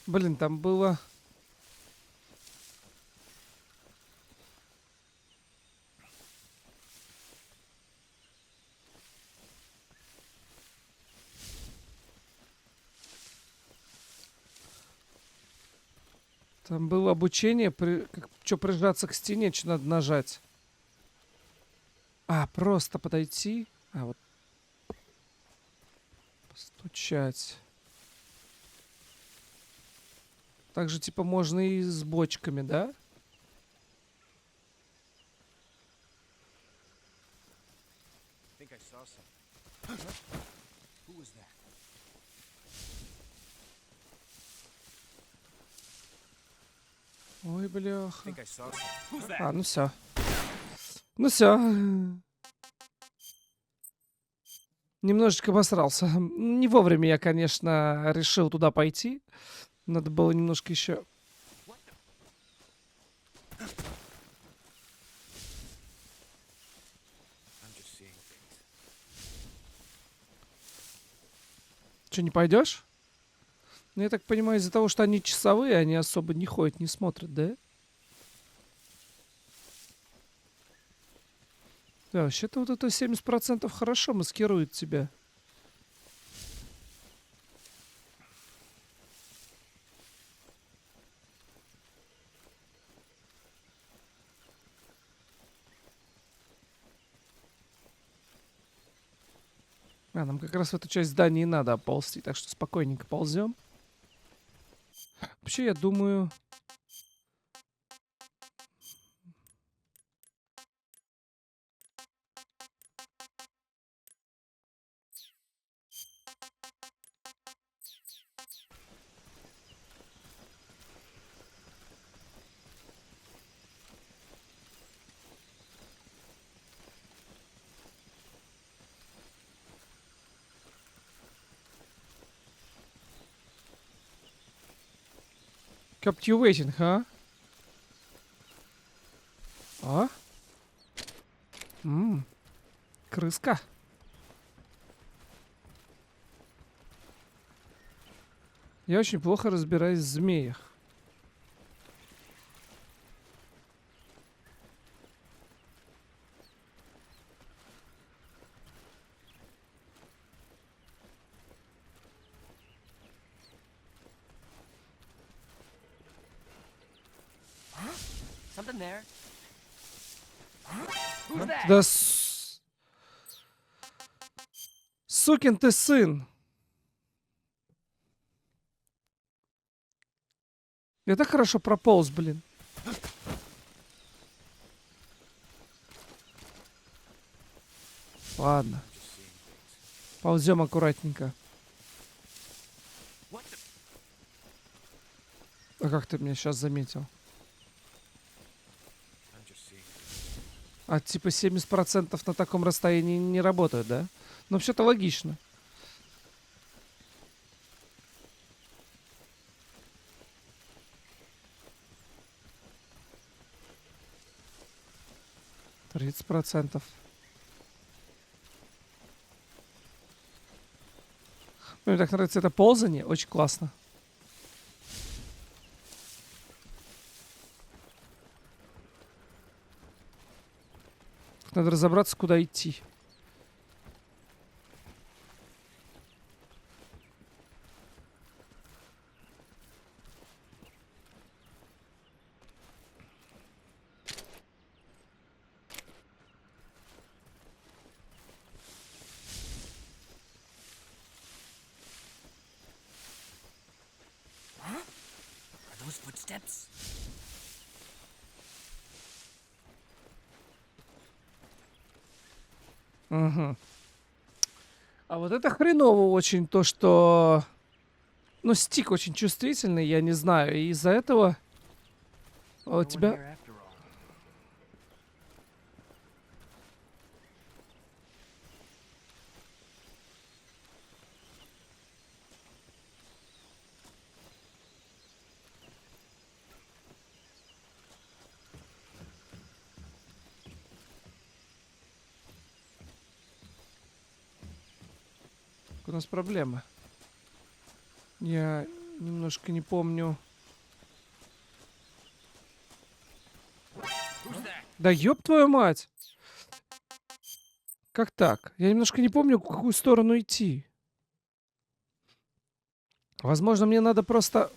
Блин, там было... Там было обучение, что прижаться к стене, что надо нажать. А, просто подойти. А, вот. Постучать. Также, типа, можно и с бочками, да? I think I saw something. Who was that? Ой, I бляха. think I saw something. Who's that? А, ну все. Ну все. Немножечко обосрался. Не вовремя я, конечно, решил туда пойти. Надо было немножко еще... I'm just seeing things. Что, не пойдешь? Ну, я так понимаю, из-за того, что они часовые, они особо не ходят, не смотрят, да? Да, вообще-то вот это 70% хорошо маскирует тебя. А, нам как раз в эту часть здания и надо ползти, так что спокойненько ползем. Вообще, я думаю... Captivating, huh? А? Крыска. Я очень плохо разбираюсь в змеях. Something there. Who's that? Да сукин ты сын. Я так хорошо прополз, блин. Ладно. Ползем аккуратненько. А как ты меня сейчас заметил? А типа 70% на таком расстоянии не работают, да? Ну, вообще-то логично. %30. Мне так нравится это ползание, очень классно. Надо разобраться, куда идти. Угу. А вот это хреново очень, то, что... Ну, стик очень чувствительный, я не знаю, и из-за этого у тебя... У нас проблема. Я немножко не помню. Да ёб твою мать! Как так? Я немножко не помню, в какую сторону идти. Возможно, мне надо просто...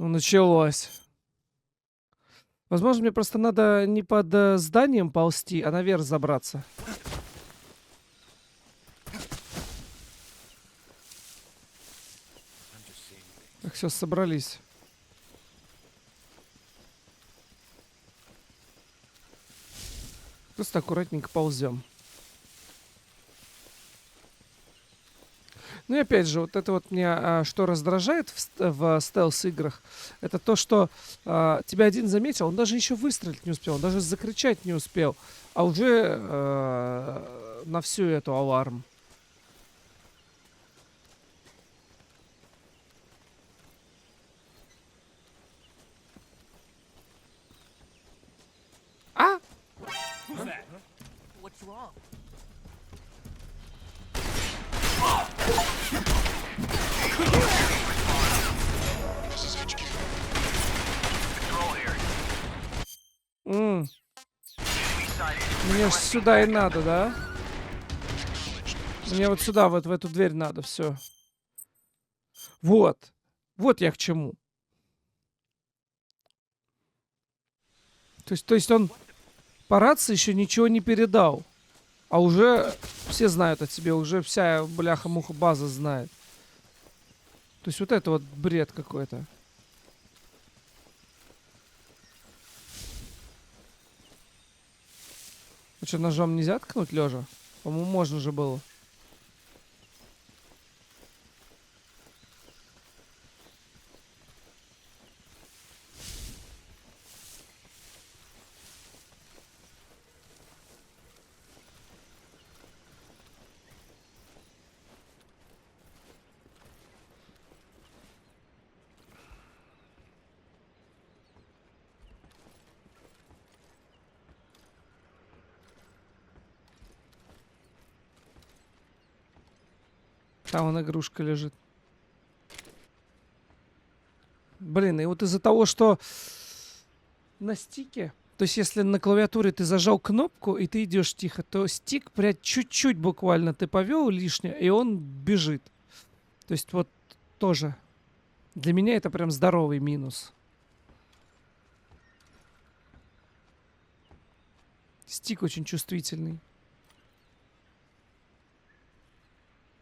Ну, началось. Возможно, мне просто надо не под зданием ползти, а наверх забраться. Так, все, собрались. Просто аккуратненько ползем. Ну и опять же, вот это вот меня что раздражает в стелс-играх, это то, что тебя один заметил, он даже еще выстрелить не успел, он даже закричать не успел, а уже на всю эту аларм. А? Мне ж сюда и надо, да? Мне вот сюда, вот в эту дверь надо, все. Вот. Вот я к чему. То есть он по рации еще ничего не передал. А уже все знают о тебе, уже вся бляха-муха база знает. То есть вот это вот бред какой-то. А что, ножом нельзя ткнуть лежа? По-моему, можно же было. Там вон игрушка лежит. Блин, и вот из-за того, что на стике, то есть если на клавиатуре ты зажал кнопку и ты идешь тихо, то стик прям чуть-чуть буквально ты повел лишнее, и он бежит. То есть вот Тоже. Для меня это прям здоровый минус. Стик очень чувствительный.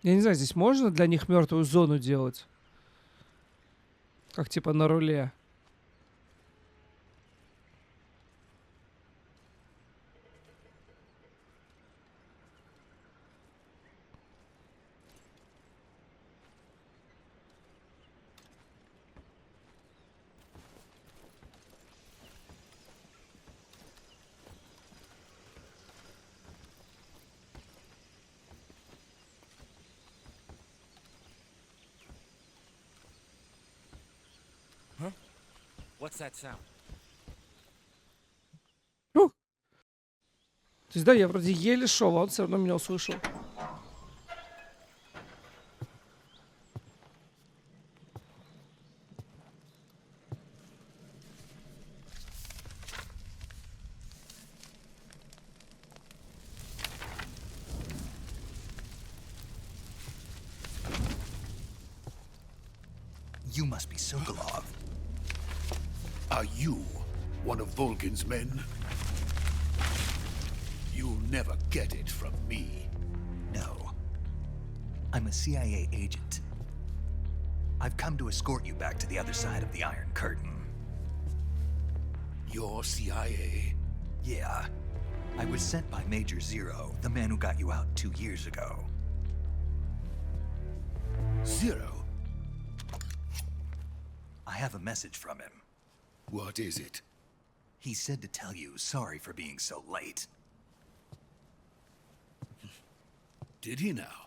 Я не знаю, здесь можно для них мертвую зону делать? Как типа на руле. What's that sound? То есть, да, я вроде еле шел, а он все равно меня услышал. You must be Sokolov. Are you one of Volgin's men? You'll never get it from me. No. I'm a CIA agent. I've come to escort you back to the other side of the Iron Curtain. You're CIA? Yeah. I was sent by Major Zero, the man who got you out 2 years ago. Zero? I have a message from him. What is it? He said to tell you sorry for being so late. Did he now?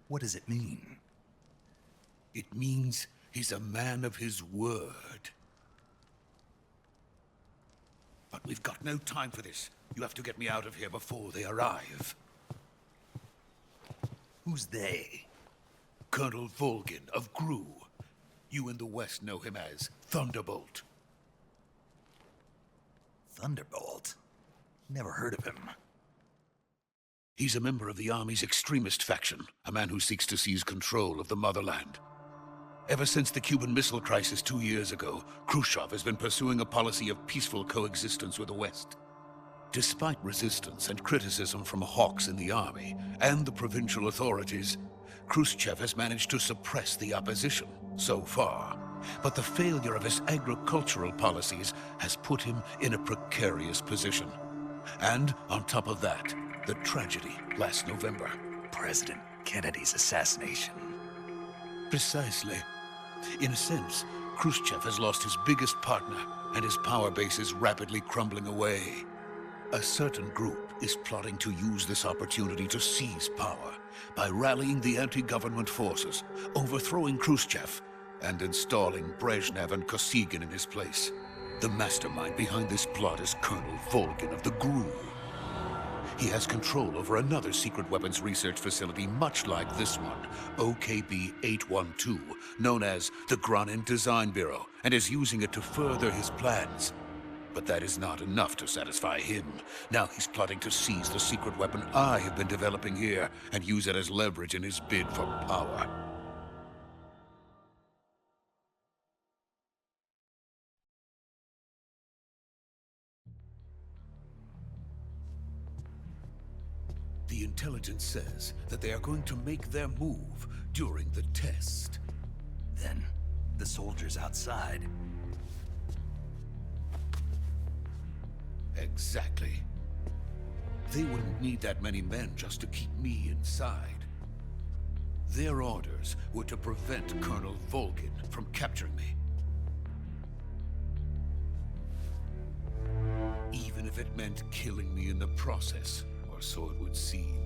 What does it mean? It means he's a man of his word. But we've got no time for this. You have to get me out of here before they arrive. Who's they? Colonel Volgin of GRU. You in the West know him as Thunderbolt. Thunderbolt? Never heard of him. He's a member of the Army's extremist faction, a man who seeks to seize control of the motherland. Ever since the Cuban Missile Crisis 2 years ago, Khrushchev has been pursuing a policy of peaceful coexistence with the West. Despite resistance and criticism from hawks in the Army and the provincial authorities, Khrushchev has managed to suppress the opposition so far. But the failure of his agricultural policies has put him in a precarious position. And on top of that, the tragedy last November. President Kennedy's assassination. Precisely. In a sense, Khrushchev has lost his biggest partner, and his power base is rapidly crumbling away. A certain group is plotting to use this opportunity to seize power by rallying the anti-government forces, overthrowing Khrushchev, and installing Brezhnev and Kosygin in his place. The mastermind behind this plot is Colonel Volgin of the GRU. He has control over another secret weapons research facility much like this one, OKB-812, known as the Granin Design Bureau, and is using it to further his plans. But that is not enough to satisfy him. Now he's plotting to seize the secret weapon I have been developing here and use it as leverage in his bid for power. The intelligence says that they are going to make their move during the test. Then, the soldiers outside. Exactly. They wouldn't need that many men just to keep me inside. Their orders were to prevent Colonel Volgin from capturing me. Even if it meant killing me in the process, or so it would seem.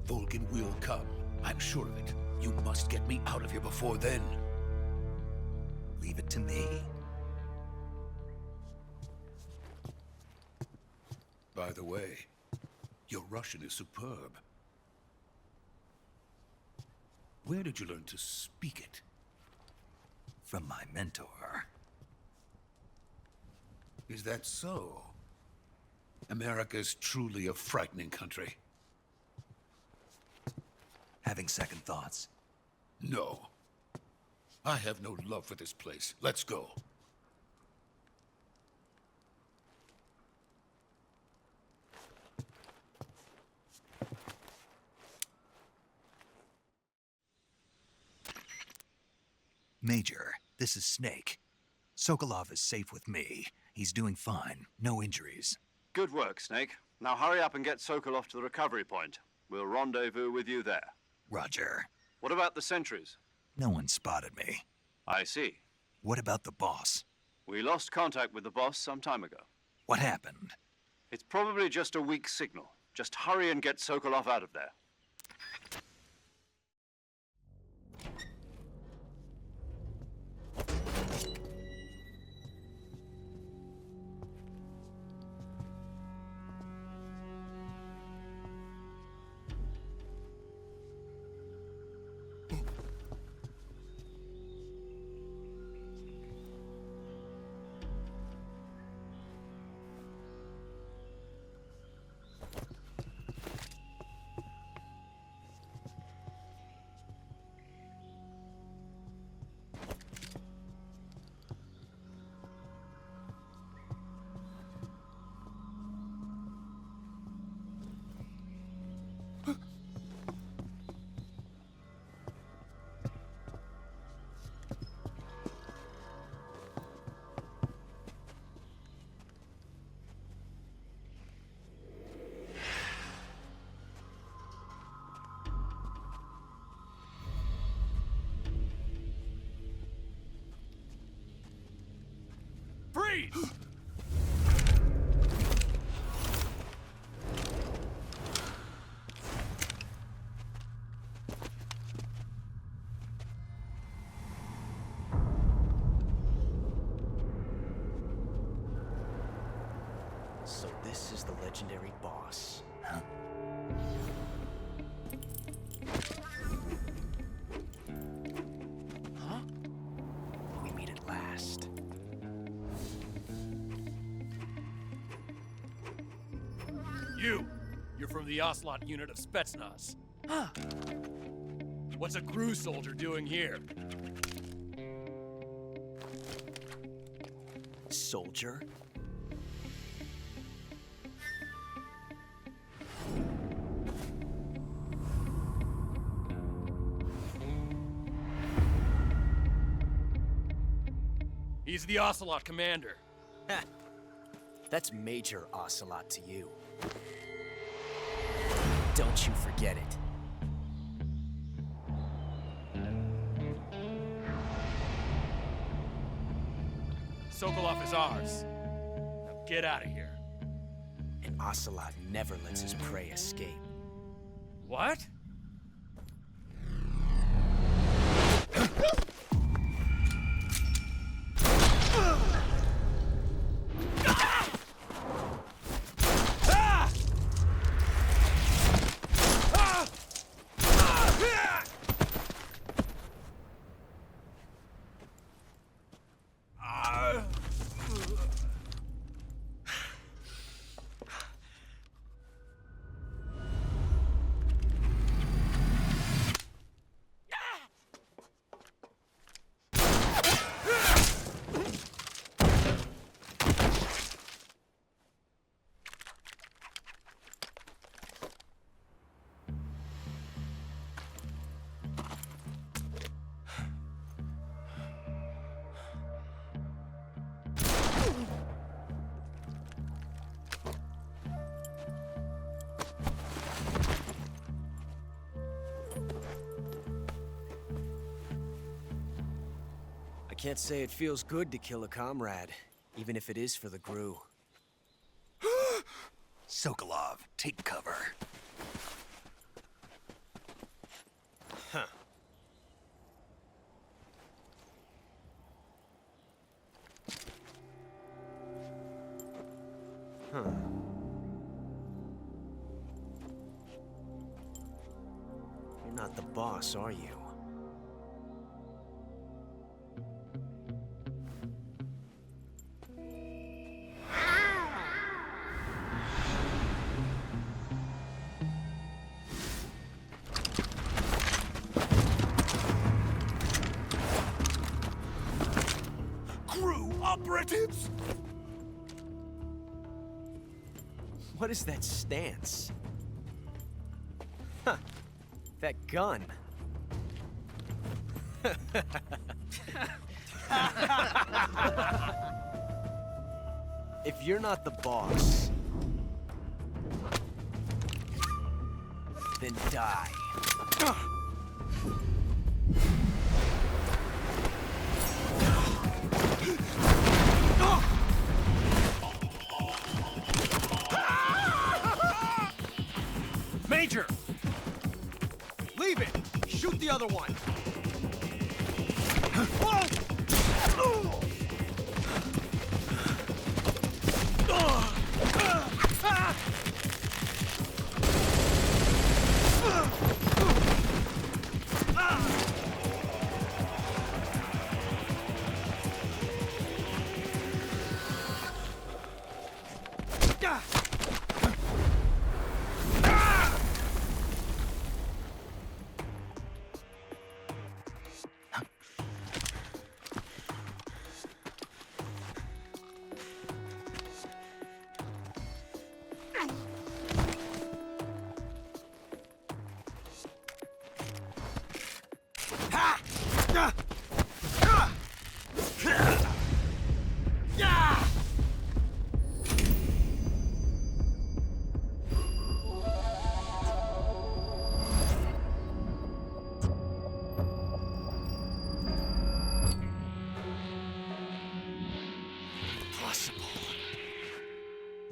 Volgin will come. I'm sure of it. You must get me out of here before then. Leave it to me. By the way, your Russian is superb. Where did you learn to speak it? From my mentor. Is that so? America's truly a frightening country. Having second thoughts? No. I have no love for this place. Let's go. Major, this is Snake. Sokolov is safe with me. He's doing fine. No injuries. Good work, Snake. Now hurry up and get Sokolov to the recovery point. We'll rendezvous with you there. Roger. What about the sentries? No one spotted me. I see. What about the boss? We lost contact with the boss some time ago. What happened? It's probably just a weak signal. Just hurry and get Sokolov out of there. Freeze! So this is the legendary boss. Huh? Huh? We meet at last. You're from the Ocelot unit of Spetsnaz. Huh. What's a crew soldier doing here? Soldier? He's the Ocelot commander. Ha! That's Major Ocelot to you. Don't you forget it. Sokolov is ours. Now get out of here. And Ocelot never lets his prey escape. What? I can't say it feels good to kill a comrade, even if it is for the GRU. Sokolov, take cover. Huh. Huh. You're not the boss, are you? operatives! What is that stance? Huh. That gun. If you're not the boss, then die. Major! Leave it! Shoot the other one!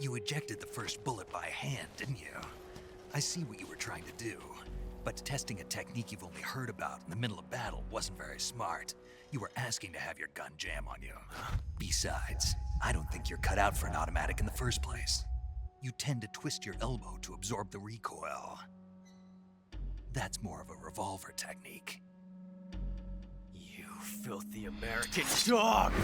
You ejected the first bullet by hand, didn't you? I see what you were trying to do. But testing a technique you've only heard about in the middle of battle wasn't very smart. You were asking to have your gun jam on you. Besides, I don't think you're cut out for an automatic in the first place. You tend to twist your elbow to absorb the recoil. That's more of a revolver technique. You filthy American dog!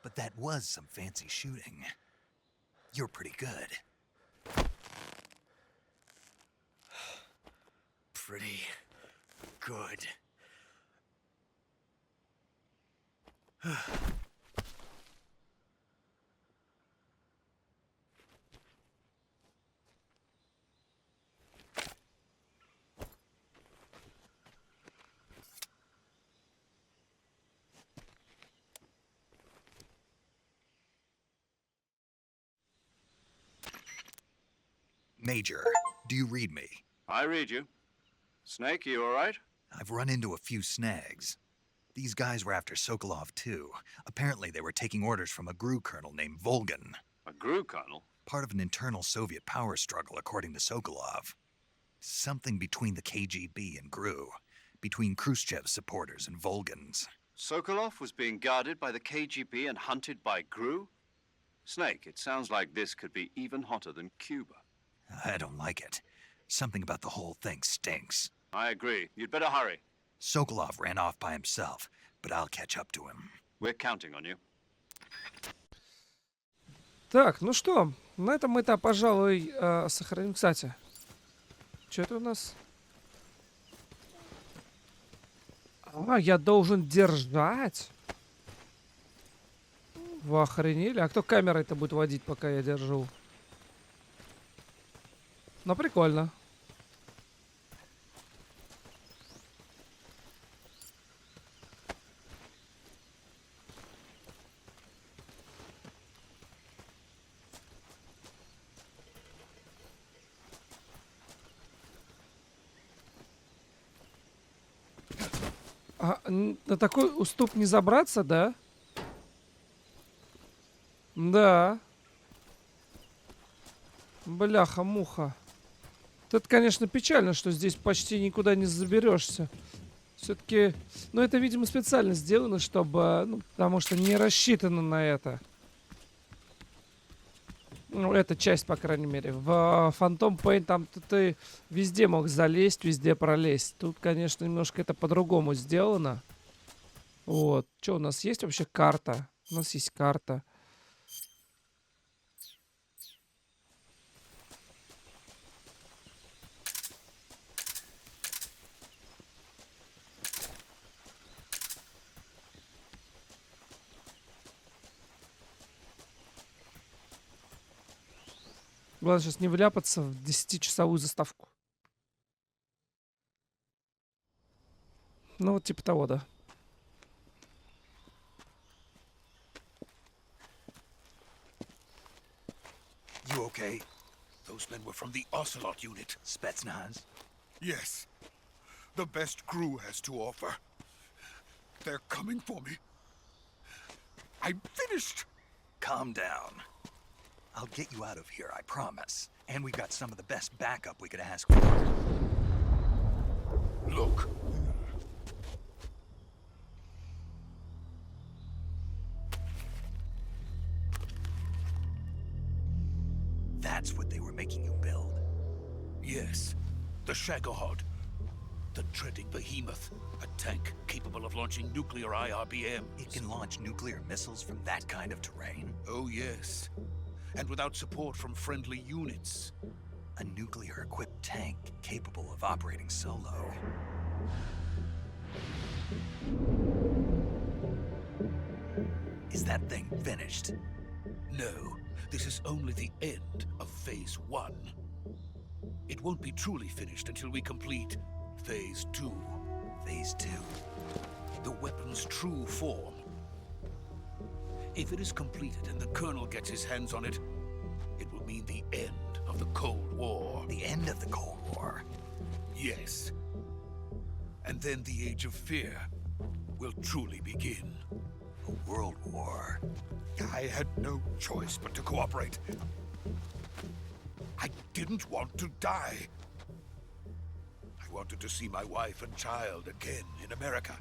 But that was some fancy shooting. You're pretty good. Pretty good. Major, do you read me? I read you. Snake, you all right? I've run into a few snags. These guys were after Sokolov too. Apparently they were taking orders from a GRU colonel named Volgin. A GRU colonel? Part of an internal Soviet power struggle, according to Sokolov. Something between the KGB and GRU. Between Khrushchev's supporters and Volgin's. Sokolov was being guarded by the KGB and hunted by GRU? Snake, it sounds like this could be even hotter than Cuba. I don't like it. Something about the whole thing stinks. I agree. You'd better hurry. Sokolov ran off by himself, but I'll catch up to him. We're counting on you. Так, ну что, на этом мы-то, пожалуй, сохраним. Кстати, что это у нас? Я должен держать? Вы охренели? А кто камерой-то будет водить, пока я держу? Ну, прикольно. На такой уступ не забраться, да? Да. Бляха-муха. Это, конечно, печально, что здесь почти никуда не заберешься. Все-таки, ну, это, видимо, специально сделано, чтобы, ну, потому что не рассчитано на это. Ну, эта часть, по крайней мере. В Phantom Pain там ты везде мог залезть, везде пролезть. Тут, конечно, немножко это по-другому сделано. Вот. Что у нас есть вообще карта? У нас есть карта. Главное сейчас не вляпаться в 10-часовую заставку. Ну, вот типа того, да. You okay? Those men were from the Ocelot unit. Spetsnaz? Yes. The best crew has to offer. They're coming for me. I'm finished. Calm down. I'll get you out of here, I promise. And we've got some of the best backup we could ask for. Look. That's what they were making you build? Yes. The Shagohod. The dreading behemoth. A tank capable of launching nuclear IRBMs. It can launch nuclear missiles from that kind of terrain? Oh, yes. And without support from friendly units. A nuclear-equipped tank capable of operating solo. Is that thing finished? No, this is only the end of Phase 1. It won't be truly finished until we complete Phase 2. Phase 2? The weapon's true form. If it is completed and the Colonel gets his hands on it, it will mean the end of the Cold War. The end of the Cold War? Yes. And then the Age of Fear will truly begin. A world war? I had no choice but to cooperate. I didn't want to die. I wanted to see my wife and child again in America.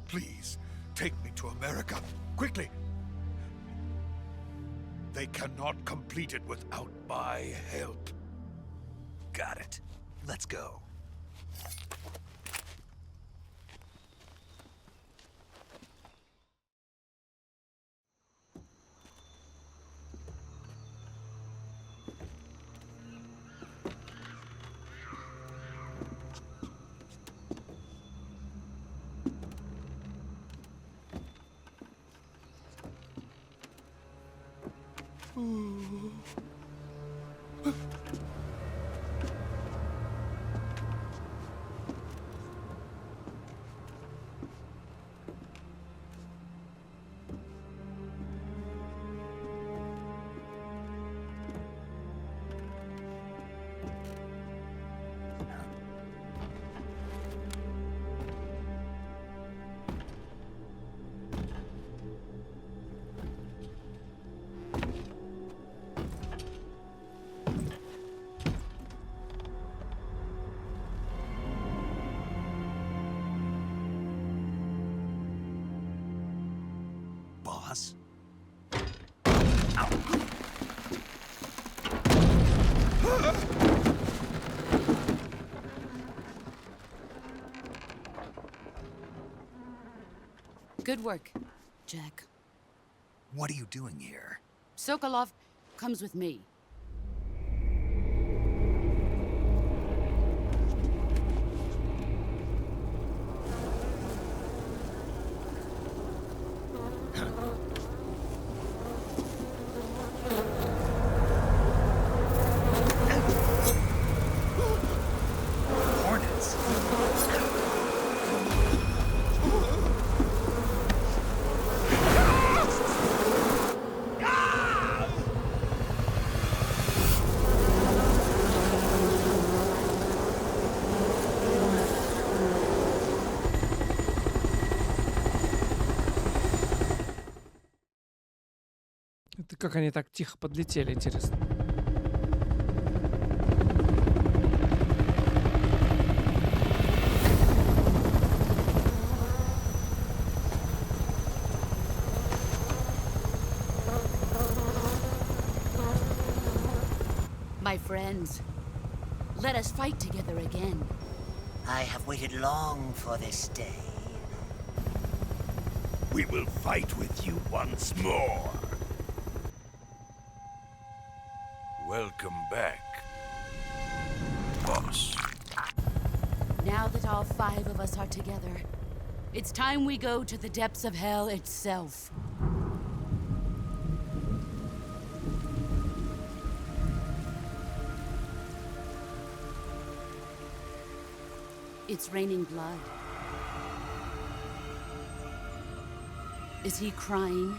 Please, take me to America, quickly. They cannot complete it without my help. Got it. Let's go. Boss? Ow. Good work, Jack. What are you doing here? Sokolov comes with me. Hornets? Это как они так тихо подлетели, интересно. My friends, let us fight together again. I have waited long for this day. We will fight with you once more. Welcome back, boss. Now that all 5 of us are together, it's time we go to the depths of hell itself. It's raining blood. Is he crying?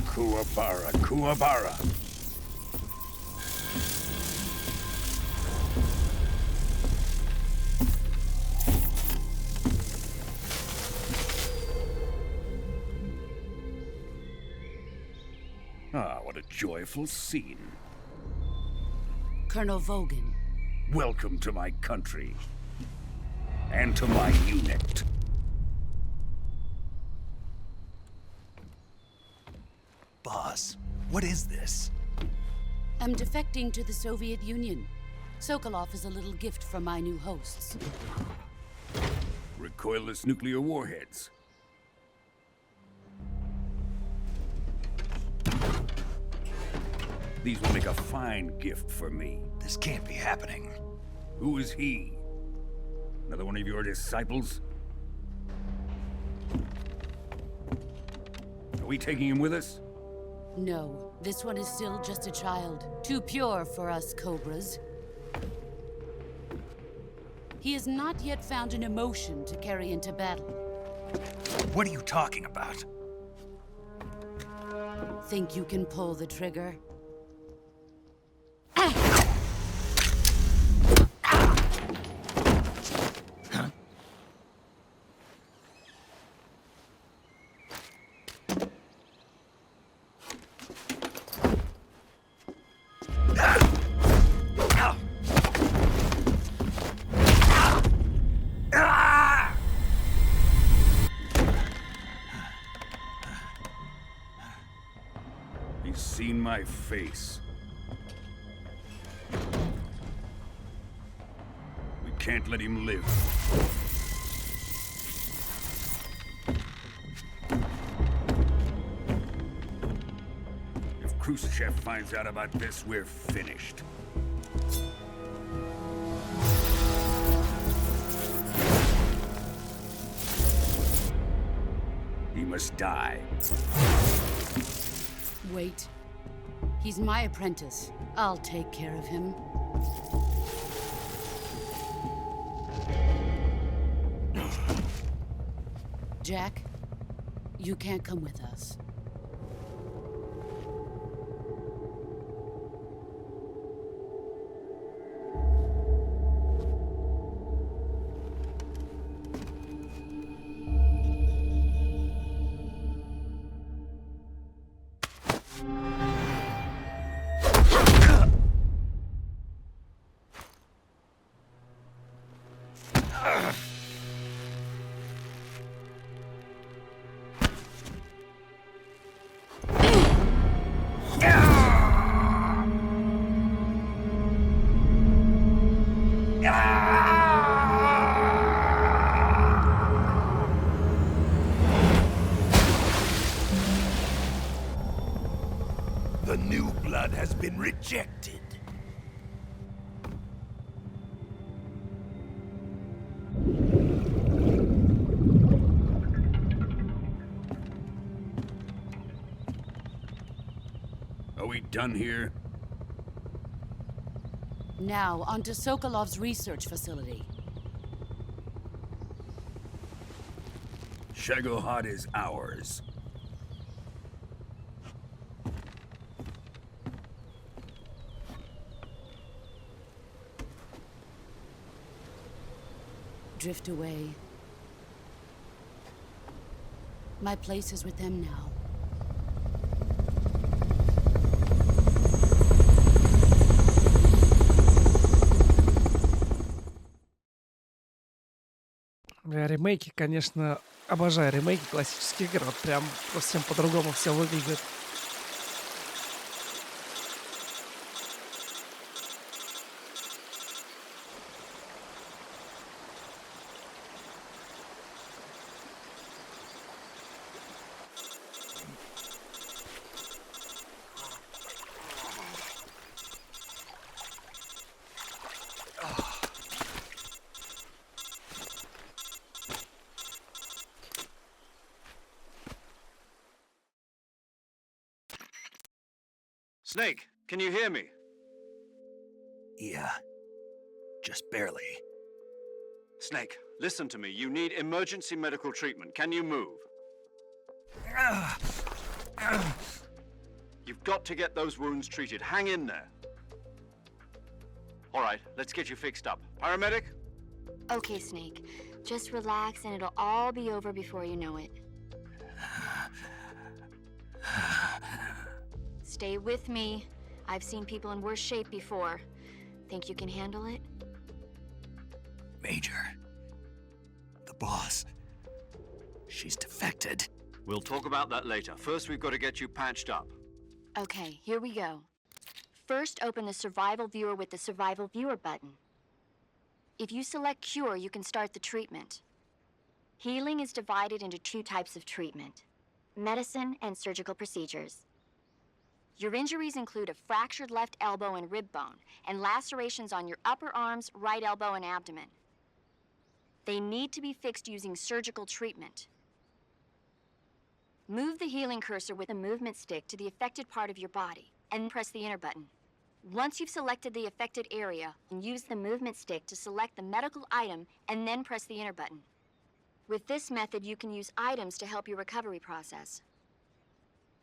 Kuwabara, Kuwabara. Ah, what a joyful scene. Colonel Volgin. Welcome to my country. And to my unit. Boss, what is this? I'm defecting to the Soviet Union. Sokolov is a little gift from my new hosts. Recoilless nuclear warheads. These will make a fine gift for me. This can't be happening. Who is he? Another one of your disciples? Are we taking him with us? No, this one is still just a child. Too pure for us Cobras. He has not yet found an emotion to carry into battle. What are you talking about? Think you can pull the trigger? He's seen my face. We can't let him live. If Khrushchev finds out about this, we're finished. He must die. Wait. He's my apprentice. I'll take care of him. Jack, you can't come with us. The new blood has been rejected. Are we done here? Now, onto Sokolov's research facility. Shagohod is ours. Drift away. My place is with them now. Ремейки, конечно, обожаю ремейки классических игр. Вот прям совсем по-другому все выглядит. Snake, can you hear me? Yeah. Just barely. Snake, listen to me. You need emergency medical treatment. Can you move? You've got to get those wounds treated. Hang in there. All right, let's get you fixed up. Paramedic? Okay, Snake. Just relax and it'll all be over before you know it. Stay with me. I've seen people in worse shape before. Think you can handle it? Major. The boss. She's defected. We'll talk about that later. First, we've got to get you patched up. Okay, here we go. First, open the survival viewer with the survival viewer button. If you select cure, you can start the treatment. Healing is divided into two types of treatment: medicine and surgical procedures. Your injuries include a fractured left elbow and rib bone, and lacerations on your upper arms, right elbow, and abdomen. They need to be fixed using surgical treatment. Move the healing cursor with a movement stick to the affected part of your body, and press the enter button. Once you've selected the affected area, use the movement stick to select the medical item, and then press the enter button. With this method, you can use items to help your recovery process.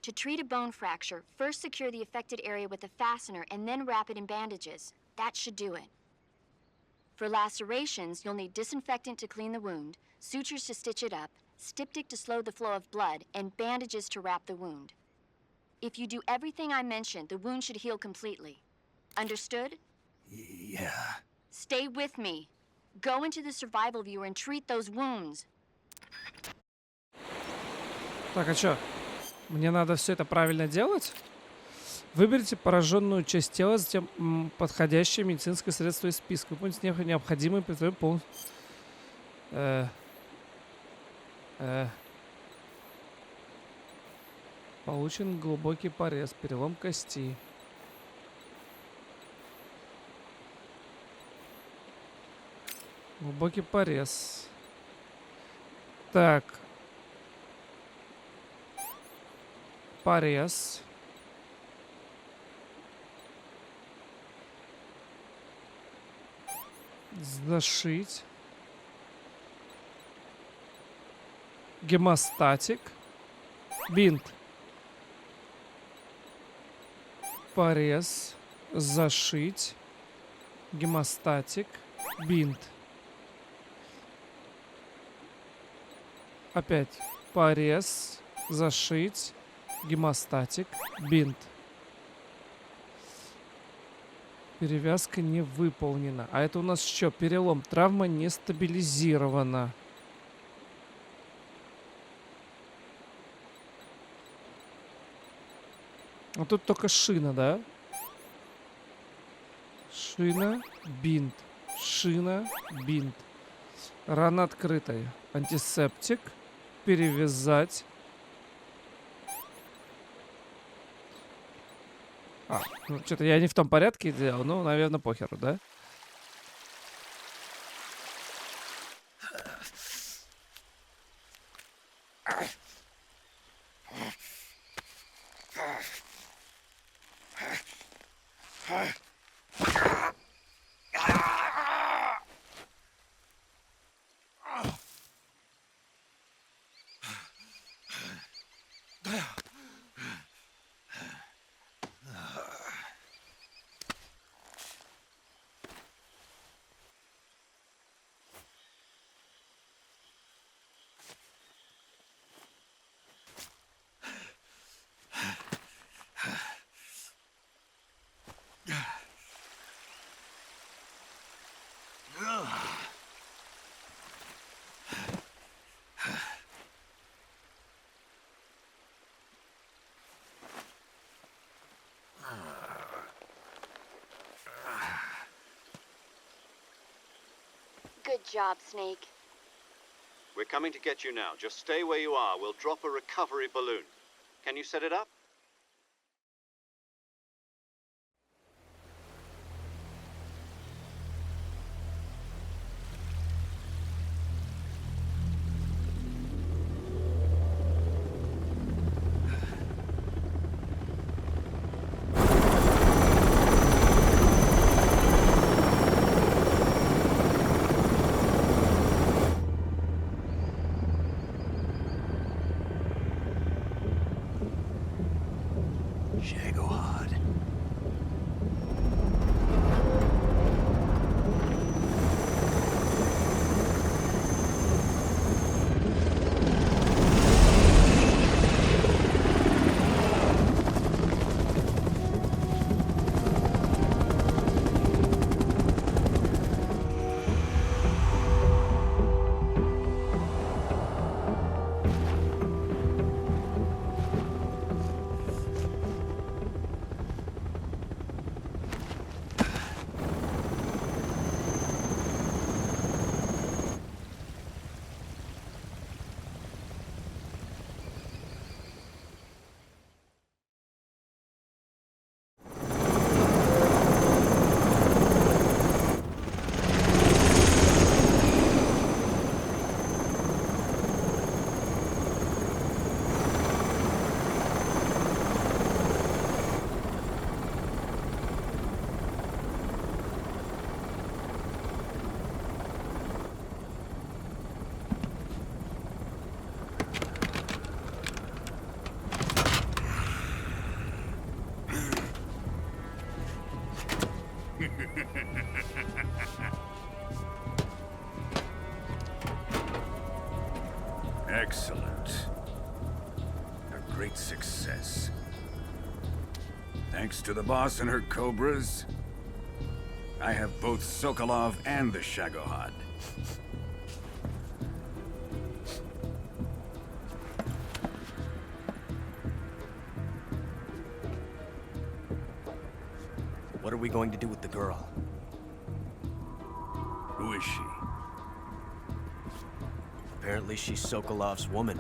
To treat a bone fracture, first secure the affected area with a fastener and then wrap it in bandages. That should do it. For lacerations, you'll need disinfectant to clean the wound, sutures to stitch it up, styptic to slow the flow of blood, and bandages to wrap the wound. If you do everything I mentioned, the wound should heal completely. Understood? Yeah. Stay with me. Go into the survival viewer and treat those wounds. Так, а чё? Мне надо все это правильно делать? Выберите пораженную часть тела, затем подходящее медицинское средство из списка. Выполните необходимые полностью. Получен глубокий порез, перелом кости. Глубокий порез. Так. Порез. Зашить. Гемостатик. Бинт. Порез. Зашить. Гемостатик. Бинт. Опять. Порез. Зашить. Гемостатик. Бинт. Перевязка не выполнена. А это у нас что? Перелом. Травма не стабилизирована. А тут только шина, да? Шина, бинт. Шина, бинт. Рана открытая. Антисептик. Перевязать. Ну, что-то я не в том порядке делал. Ну, наверное, похеру, да? Good job, Snake. We're coming to get you now. Just stay where you are. We'll drop a recovery balloon. Can you set it up? Excellent. A great success. Thanks to the boss and her cobras, I have both Sokolov and the Shagohod. What are we going to do with the girl? Who is she? Apparently she's Sokolov's woman.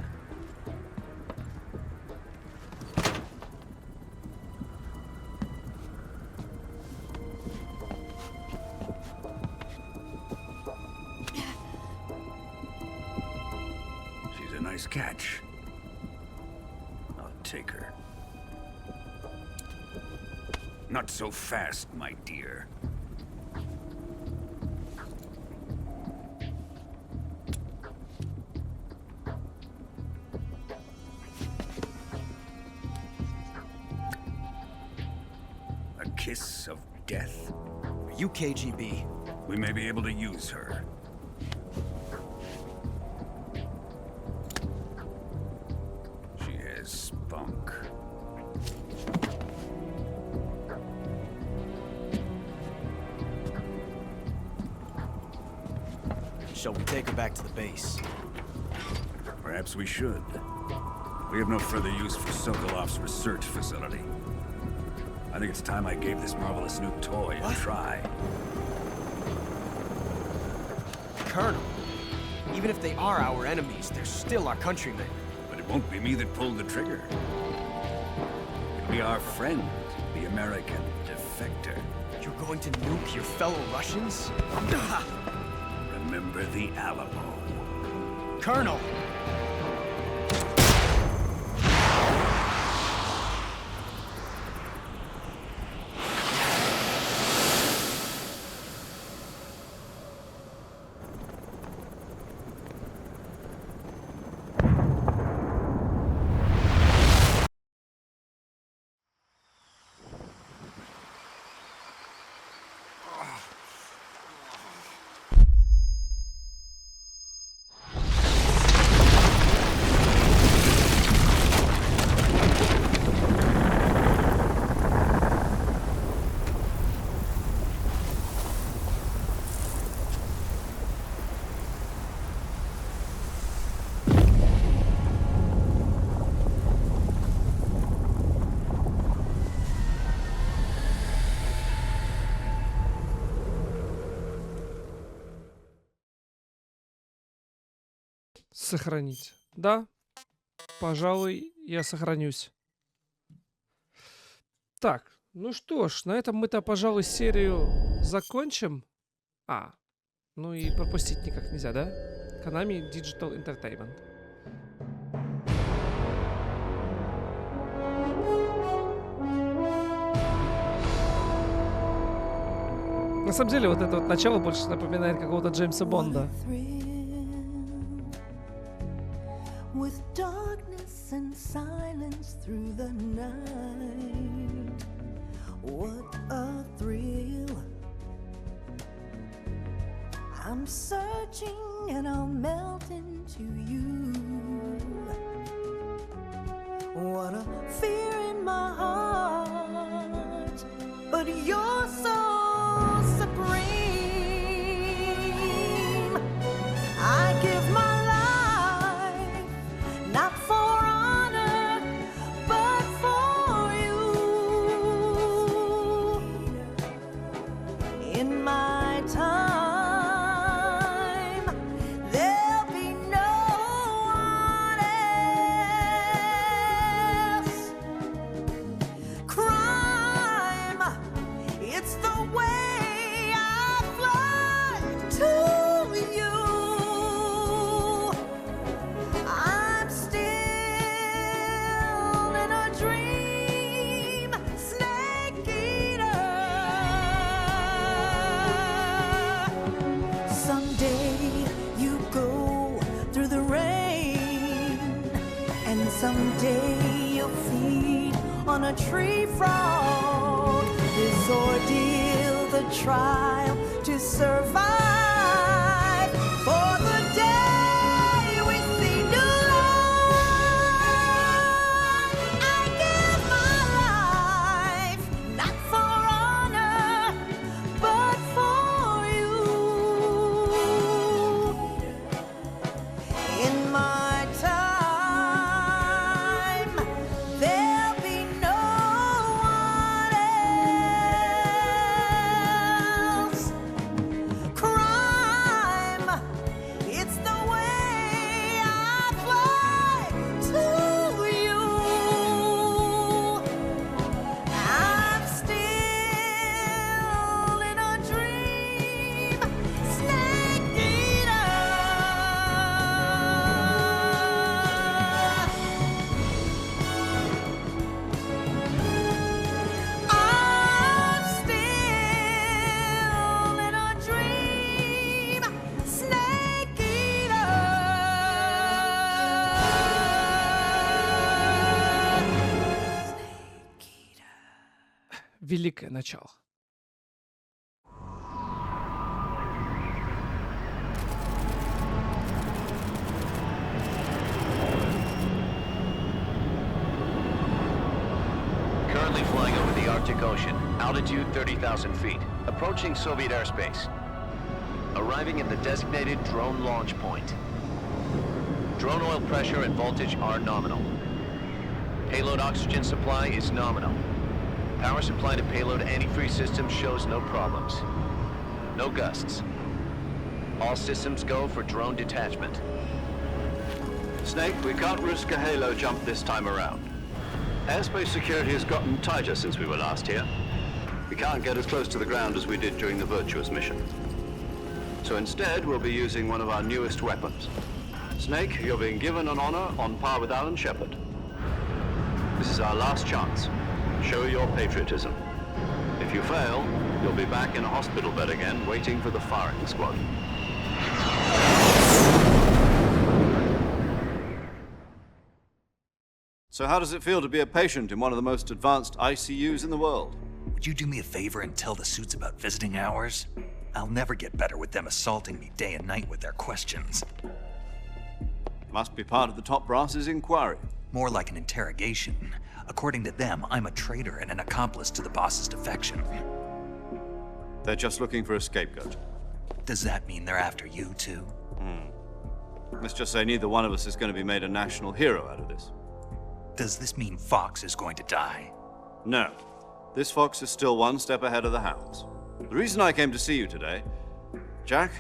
She's a nice catch. I'll take her. Not so fast, my dear. A kiss of death? Are you KGB? We may be able to use her. She has spunk. Shall we take her back to the base? Perhaps we should. We have no further use for Sokolov's research facility. I think it's time I gave this marvelous new toy a try. Colonel, even if they are our enemies, they're still our countrymen. But it won't be me that pulled the trigger. It'll be our friend, the American defector. You're going to nuke your fellow Russians? Remember the Alamo. Colonel! Сохранить. Да, пожалуй, я сохранюсь. Так, ну что ж, на этом мы-то, пожалуй, серию закончим. Ну и пропустить никак нельзя, да? Konami Digital Entertainment. На самом деле, вот это вот начало больше напоминает какого-то Джеймса Бонда. With darkness and silence through the night. What a thrill. I'm searching and I'll melt into you. What a fear in my heart, but you're so supreme. I give my life, not for honor, but for you. In my time, there'll be no one else. Crime, it's the way I fly to you. I'm still in a dream, snake eater. Someday you go through the rain, and someday you'll feed on a tree frog. This ordeal, the trial to survive for the day we see new light. I give my life, not for honor, but for you. In my time, there'll be no one else. Crime, it's the way I fly to you. I'm still in a dream, snake eater. I'm still in a dream, snake eater. Великое начало. Currently flying over the Arctic Ocean, altitude 30,000 feet, approaching Soviet airspace. Arriving at the designated drone launch point. Drone oil pressure and voltage are nominal. Payload oxygen supply is nominal. Power supply to payload antifreeze system shows no problems. No gusts. All systems go for drone detachment. Snake, we can't risk a halo jump this time around. Airspace security has gotten tighter since we were last here. We can't get as close to the ground as we did during the Virtuous mission. So instead, we'll be using one of our newest weapons. Snake, you're being given an honor on par with Alan Shepard. This is our last chance. Show your patriotism. If you fail, you'll be back in a hospital bed again, waiting for the firing squad. So how does it feel to be a patient in one of the most advanced ICUs in the world? Would you do me a favor and tell the suits about visiting hours? I'll never get better with them assaulting me day and night with their questions. Must be part of the top brass's inquiry. More like an interrogation. According to them, I'm a traitor and an accomplice to the boss's defection. They're just looking for a scapegoat. Does that mean they're after you, too? Let's just say neither one of us is going to be made a national hero out of this. Does this mean Fox is going to die? No. This fox is still one step ahead of the hounds. The reason I came to see you today, Jack,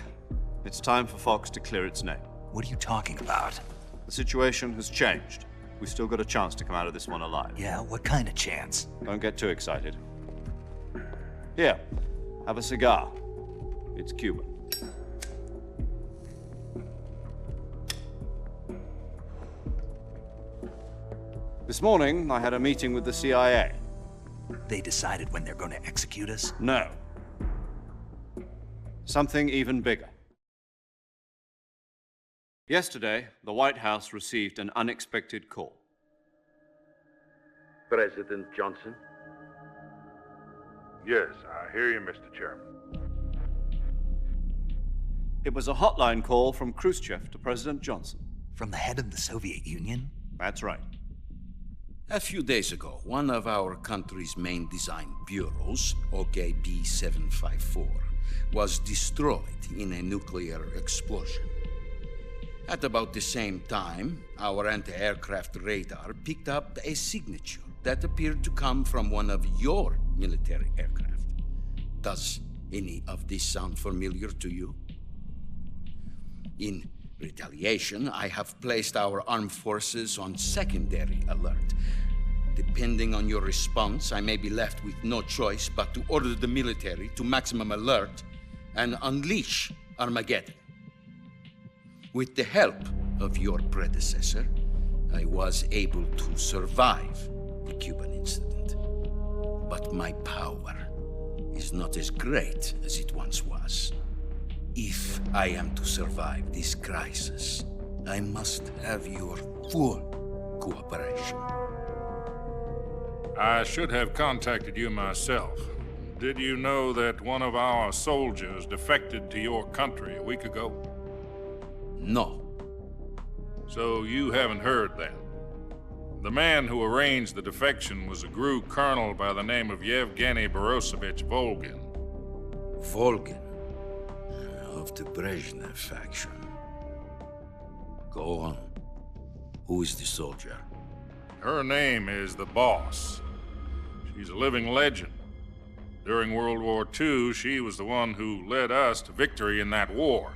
it's time for Fox to clear its name. What are you talking about? The situation has changed. We've still got a chance to come out of this one alive. Yeah, what kind of chance? Don't get too excited. Here, have a cigar. It's Cuban. This morning, I had a meeting with the CIA. They decided when they're going to execute us? No. Something even bigger. Yesterday, the White House received an unexpected call. President Johnson? Yes, I hear you, Mr. Chairman. It was a hotline call from Khrushchev to President Johnson. From the head of the Soviet Union? That's right. A few days ago, one of our country's main design bureaus, OKB 754, was destroyed in a nuclear explosion. At about the same time, our anti-aircraft radar picked up a signature that appeared to come from one of your military aircraft. Does any of this sound familiar to you? In retaliation, I have placed our armed forces on secondary alert. Depending on your response, I may be left with no choice but to order the military to maximum alert and unleash Armageddon. With the help of your predecessor, I was able to survive the Cuban incident. But my power is not as great as it once was. If I am to survive this crisis, I must have your full cooperation. I should have contacted you myself. Did you know that one of our soldiers defected to your country a week ago? No. So you haven't heard then? The man who arranged the defection was a GRU colonel by the name of Yevgeny Borosovich Volgin. Volgin? Of the Brezhnev faction. Go on. Who is the soldier? Her name is the Boss. She's a living legend. During World War II, she was the one who led us to victory in that war.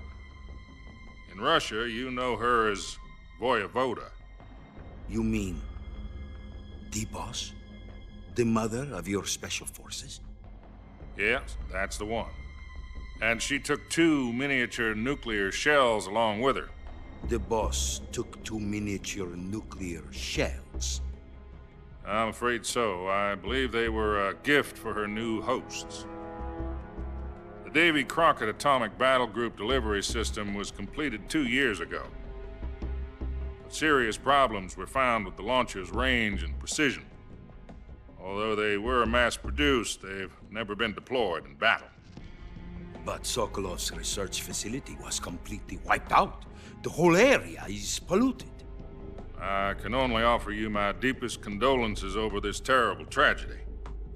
In Russia, you know her as Voyevoda. You mean the Boss? The mother of your special forces? Yes, that's the one. And she took 2 miniature nuclear shells along with her. The Boss took 2 miniature nuclear shells? I'm afraid so. I believe they were a gift for her new hosts. The Davy Crockett Atomic Battle Group delivery system was completed 2 years ago. But serious problems were found with the launcher's range and precision. Although they were mass-produced, they've never been deployed in battle. But Sokolov's research facility was completely wiped out. The whole area is polluted. I can only offer you my deepest condolences over this terrible tragedy.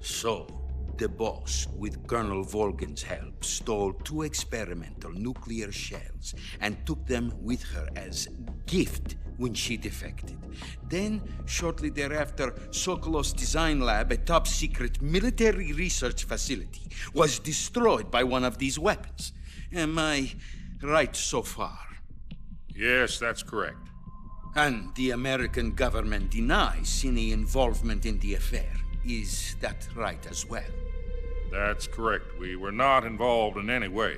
So, the Boss, with Colonel Volgin's help, stole 2 experimental nuclear shells and took them with her as gift when she defected. Then, shortly thereafter, Sokolov's design lab, a top-secret military research facility, was destroyed by one of these weapons. Am I right so far? Yes, that's correct. And the American government denies any involvement in the affair. Is that right as well? That's correct. We were not involved in any way.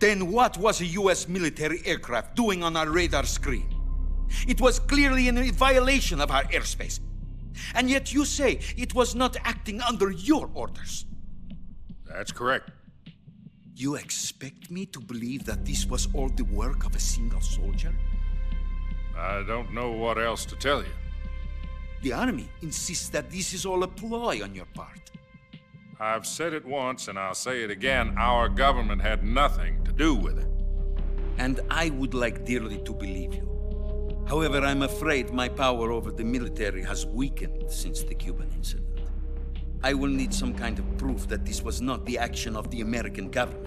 Then what was a U.S. military aircraft doing on our radar screen? It was clearly in violation of our airspace. And yet you say it was not acting under your orders. That's correct. You expect me to believe that this was all the work of a single soldier? I don't know what else to tell you. The Army insists that this is all a ploy on your part. I've said it once and I'll say it again. Our government had nothing to do with it. And I would like dearly to believe you. However, I'm afraid my power over the military has weakened since the Cuban incident. I will need some kind of proof that this was not the action of the American government.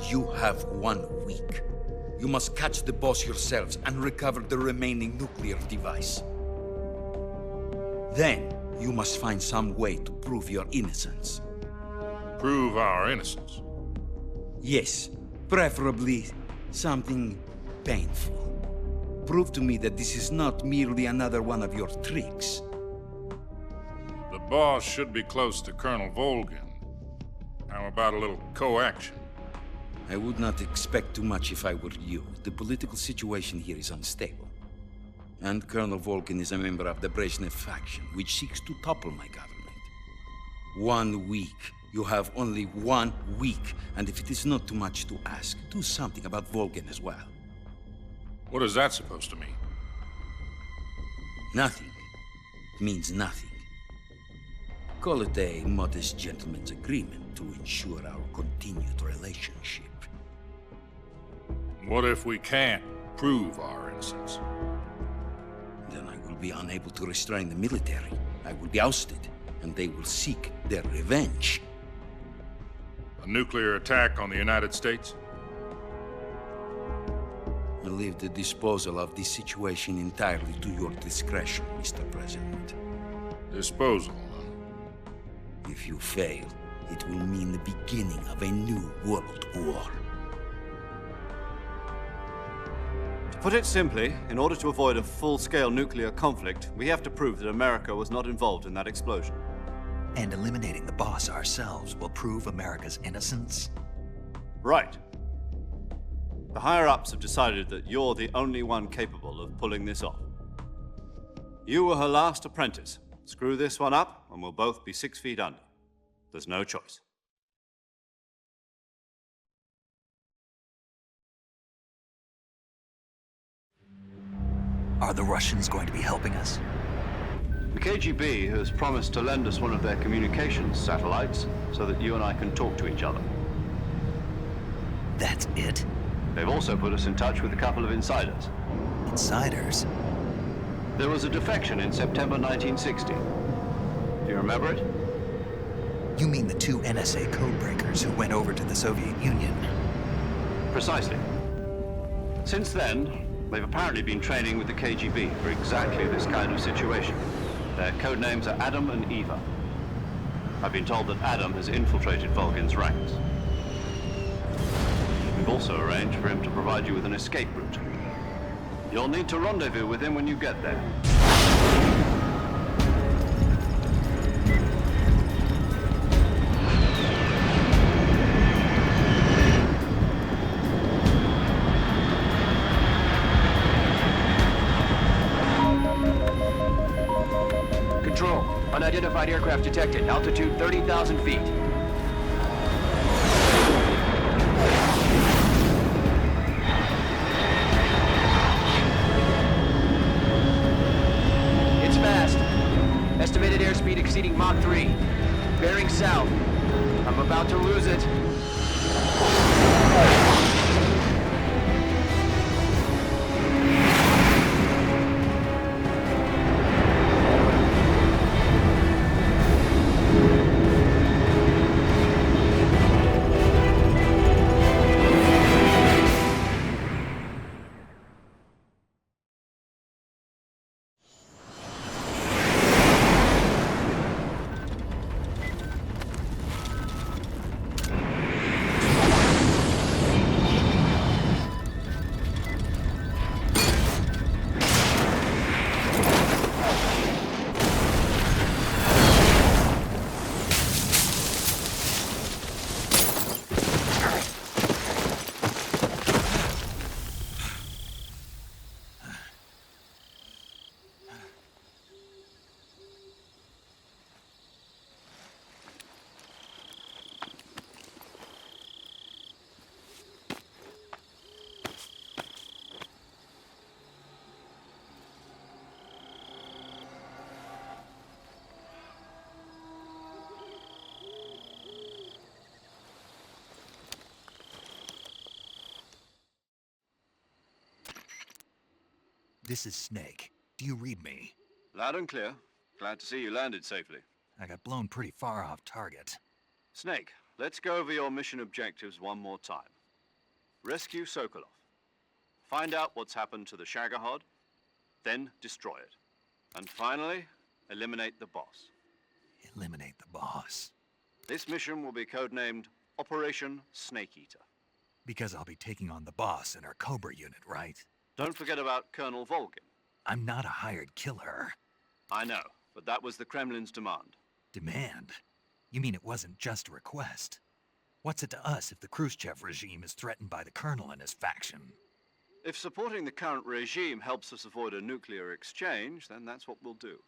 You have 1 week. You must catch the Boss yourselves and recover the remaining nuclear device. Then, you must find some way to prove your innocence. Prove our innocence? Yes. Preferably something painful. Prove to me that this is not merely another one of your tricks. The boss should be close to Colonel Volgin. How about a little co-action? I would not expect too much if I were you. The political situation here is unstable. And Colonel Volgin is a member of the Brezhnev faction, which seeks to topple my government. 1 week. You have only 1 week. And if it is not too much to ask, do something about Volgin as well. What is that supposed to mean? Nothing. It means nothing. Call it a modest gentleman's agreement to ensure our continued relationship. What if we can't prove our innocence? Then I will be unable to restrain the military. I will be ousted, and they will seek their revenge. A nuclear attack on the United States? I leave the disposal of this situation entirely to your discretion, Mr. President. Disposal? If you fail, it will mean the beginning of a new world war. To put it simply, in order to avoid a full-scale nuclear conflict, we have to prove that America was not involved in that explosion. And eliminating the boss ourselves will prove America's innocence? Right. The higher-ups have decided that you're the only one capable of pulling this off. You were her last apprentice. Screw this one up, and we'll both be 6 feet under. There's no choice. Are the Russians going to be helping us? The KGB has promised to lend us one of their communications satellites so that you and I can talk to each other. That's it? They've also put us in touch with a couple of insiders. Insiders? There was a defection in September 1960. Do you remember it? You mean the 2 NSA codebreakers who went over to the Soviet Union? Precisely. Since then, they've apparently been training with the KGB for exactly this kind of situation. Their code names are Adam and Eva. I've been told that Adam has infiltrated Volgin's ranks. We've also arranged for him to provide you with an escape route. You'll need to rendezvous with him when you get there. Control. Unidentified aircraft detected. Altitude 30,000 feet. It's fast. Estimated airspeed exceeding Mach 3. Bearing south. I'm about to lose it. This is Snake. Do you read me? Loud and clear. Glad to see you landed safely. I got blown pretty far off target. Snake, let's go over your mission objectives one more time. Rescue Sokolov. Find out what's happened to the Shagohod, then destroy it. And finally, eliminate the boss. Eliminate the boss. This mission will be codenamed Operation Snake Eater. Because I'll be taking on the boss in our Cobra unit, right? Don't forget about Colonel Volgin. I'm not a hired killer. I know, but that was the Kremlin's demand. Demand? You mean it wasn't just a request? What's it to us if the Khrushchev regime is threatened by the Colonel and his faction? If supporting the current regime helps us avoid a nuclear exchange, then that's what we'll do.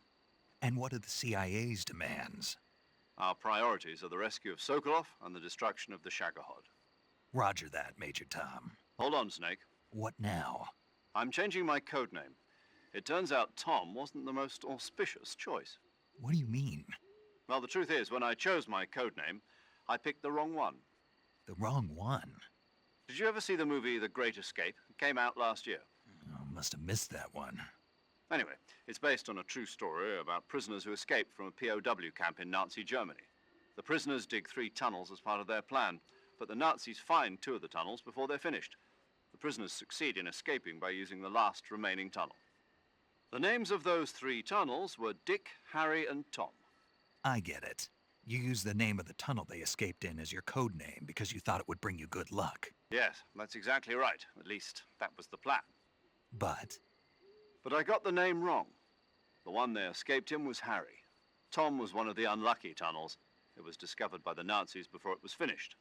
And what are the CIA's demands? Our priorities are the rescue of Sokolov and the destruction of the Shagohod. Roger that, Major Tom. Hold on, Snake. What now? I'm changing my code name. It turns out Tom wasn't the most auspicious choice. What do you mean? Well, the truth is, when I chose my code name, I picked the wrong one. The wrong one? Did you ever see the movie The Great Escape? It came out last year. Oh, must have missed that one. Anyway, it's based on a true story about prisoners who escaped from a POW camp in Nazi Germany. The prisoners dig 3 tunnels as part of their plan, but the Nazis find 2 of the tunnels before they're finished. The prisoners succeed in escaping by using the last remaining tunnel. The names of those 3 tunnels were Dick, Harry, and Tom. I get it. You used the name of the tunnel they escaped in as your code name because you thought it would bring you good luck. Yes, that's exactly right. At least, that was the plan. But I got the name wrong. The one they escaped in was Harry. Tom was one of the unlucky tunnels. It was discovered by the Nazis before it was finished.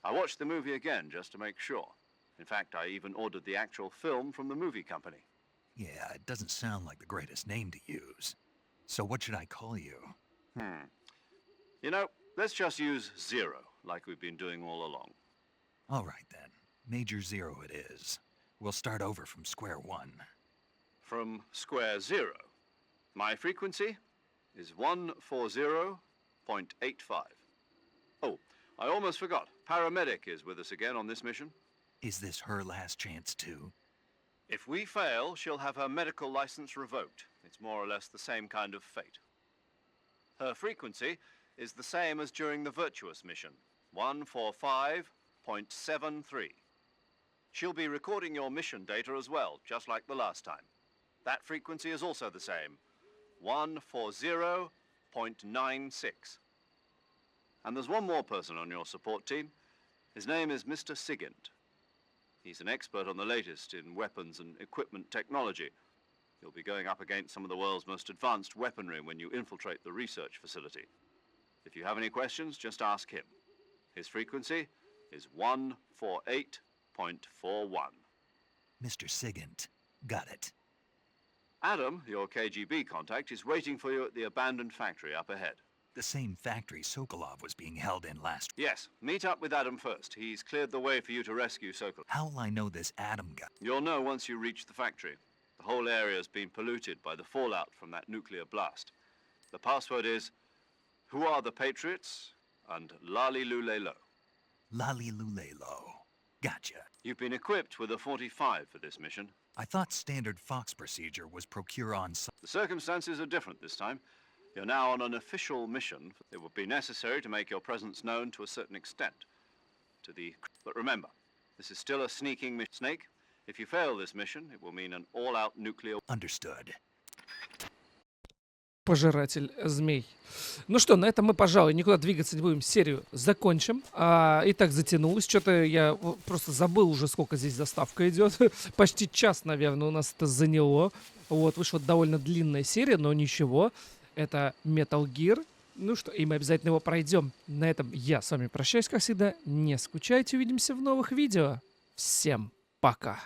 I watched the movie again just to make sure. In fact, I even ordered the actual film from the movie company. yeah, it doesn't sound like the greatest name to use. So what should I call you? You know, let's just use Zero, like we've been doing all along. All right then. Major Zero it is. We'll start over from square one. From square 0. My frequency is 140.85. Oh, I almost forgot. Paramedic is with us again on this mission. Is this her last chance too? If we fail, she'll have her medical license revoked. It's more or less the same kind of fate. Her frequency is the same as during the Virtuous mission, 145.73. She'll be recording your mission data as well, just like the last time. That frequency is also the same, 140.96. And there's one more person on your support team. His name is Mr. Sigint. He's an expert on the latest in weapons and equipment technology. You'll be going up against some of the world's most advanced weaponry when you infiltrate the research facility. If you have any questions, just ask him. His frequency is 148.41. Mr. Sigint. Got it. Adam, your KGB contact, is waiting for you at the abandoned factory up ahead. The same factory Sokolov was being held in last. Yes, meet up with Adam first. He's cleared the way for you to rescue Sokolov. How will I know this Adam guy? You'll know once you reach the factory. The whole area's been polluted by the fallout from that nuclear blast. The password is, "Who are the Patriots?" and Lali Lulelo. Lali Lulelo. Gotcha. You've been equipped with a 45 for this mission. I thought standard Fox procedure was procure on site. The circumstances are different this time. You're now on an official mission. It would be necessary to make your presence known to a certain extent. But remember, this is still a sneaking mission. Snake, if you fail this mission, it will mean an all-out nuclear... Understood. Пожиратель змей. Ну что, на этом мы, пожалуй, никуда двигаться не будем. Серию закончим. И так затянулось. Что-то я просто забыл уже, сколько здесь заставка идет. Почти час, наверное, у нас это заняло. Вот, вышла довольно длинная серия, но ничего. Это Metal Gear. Ну что, и мы обязательно его пройдем. На этом я с вами прощаюсь, как всегда. Не скучайте, увидимся в новых видео. Всем пока.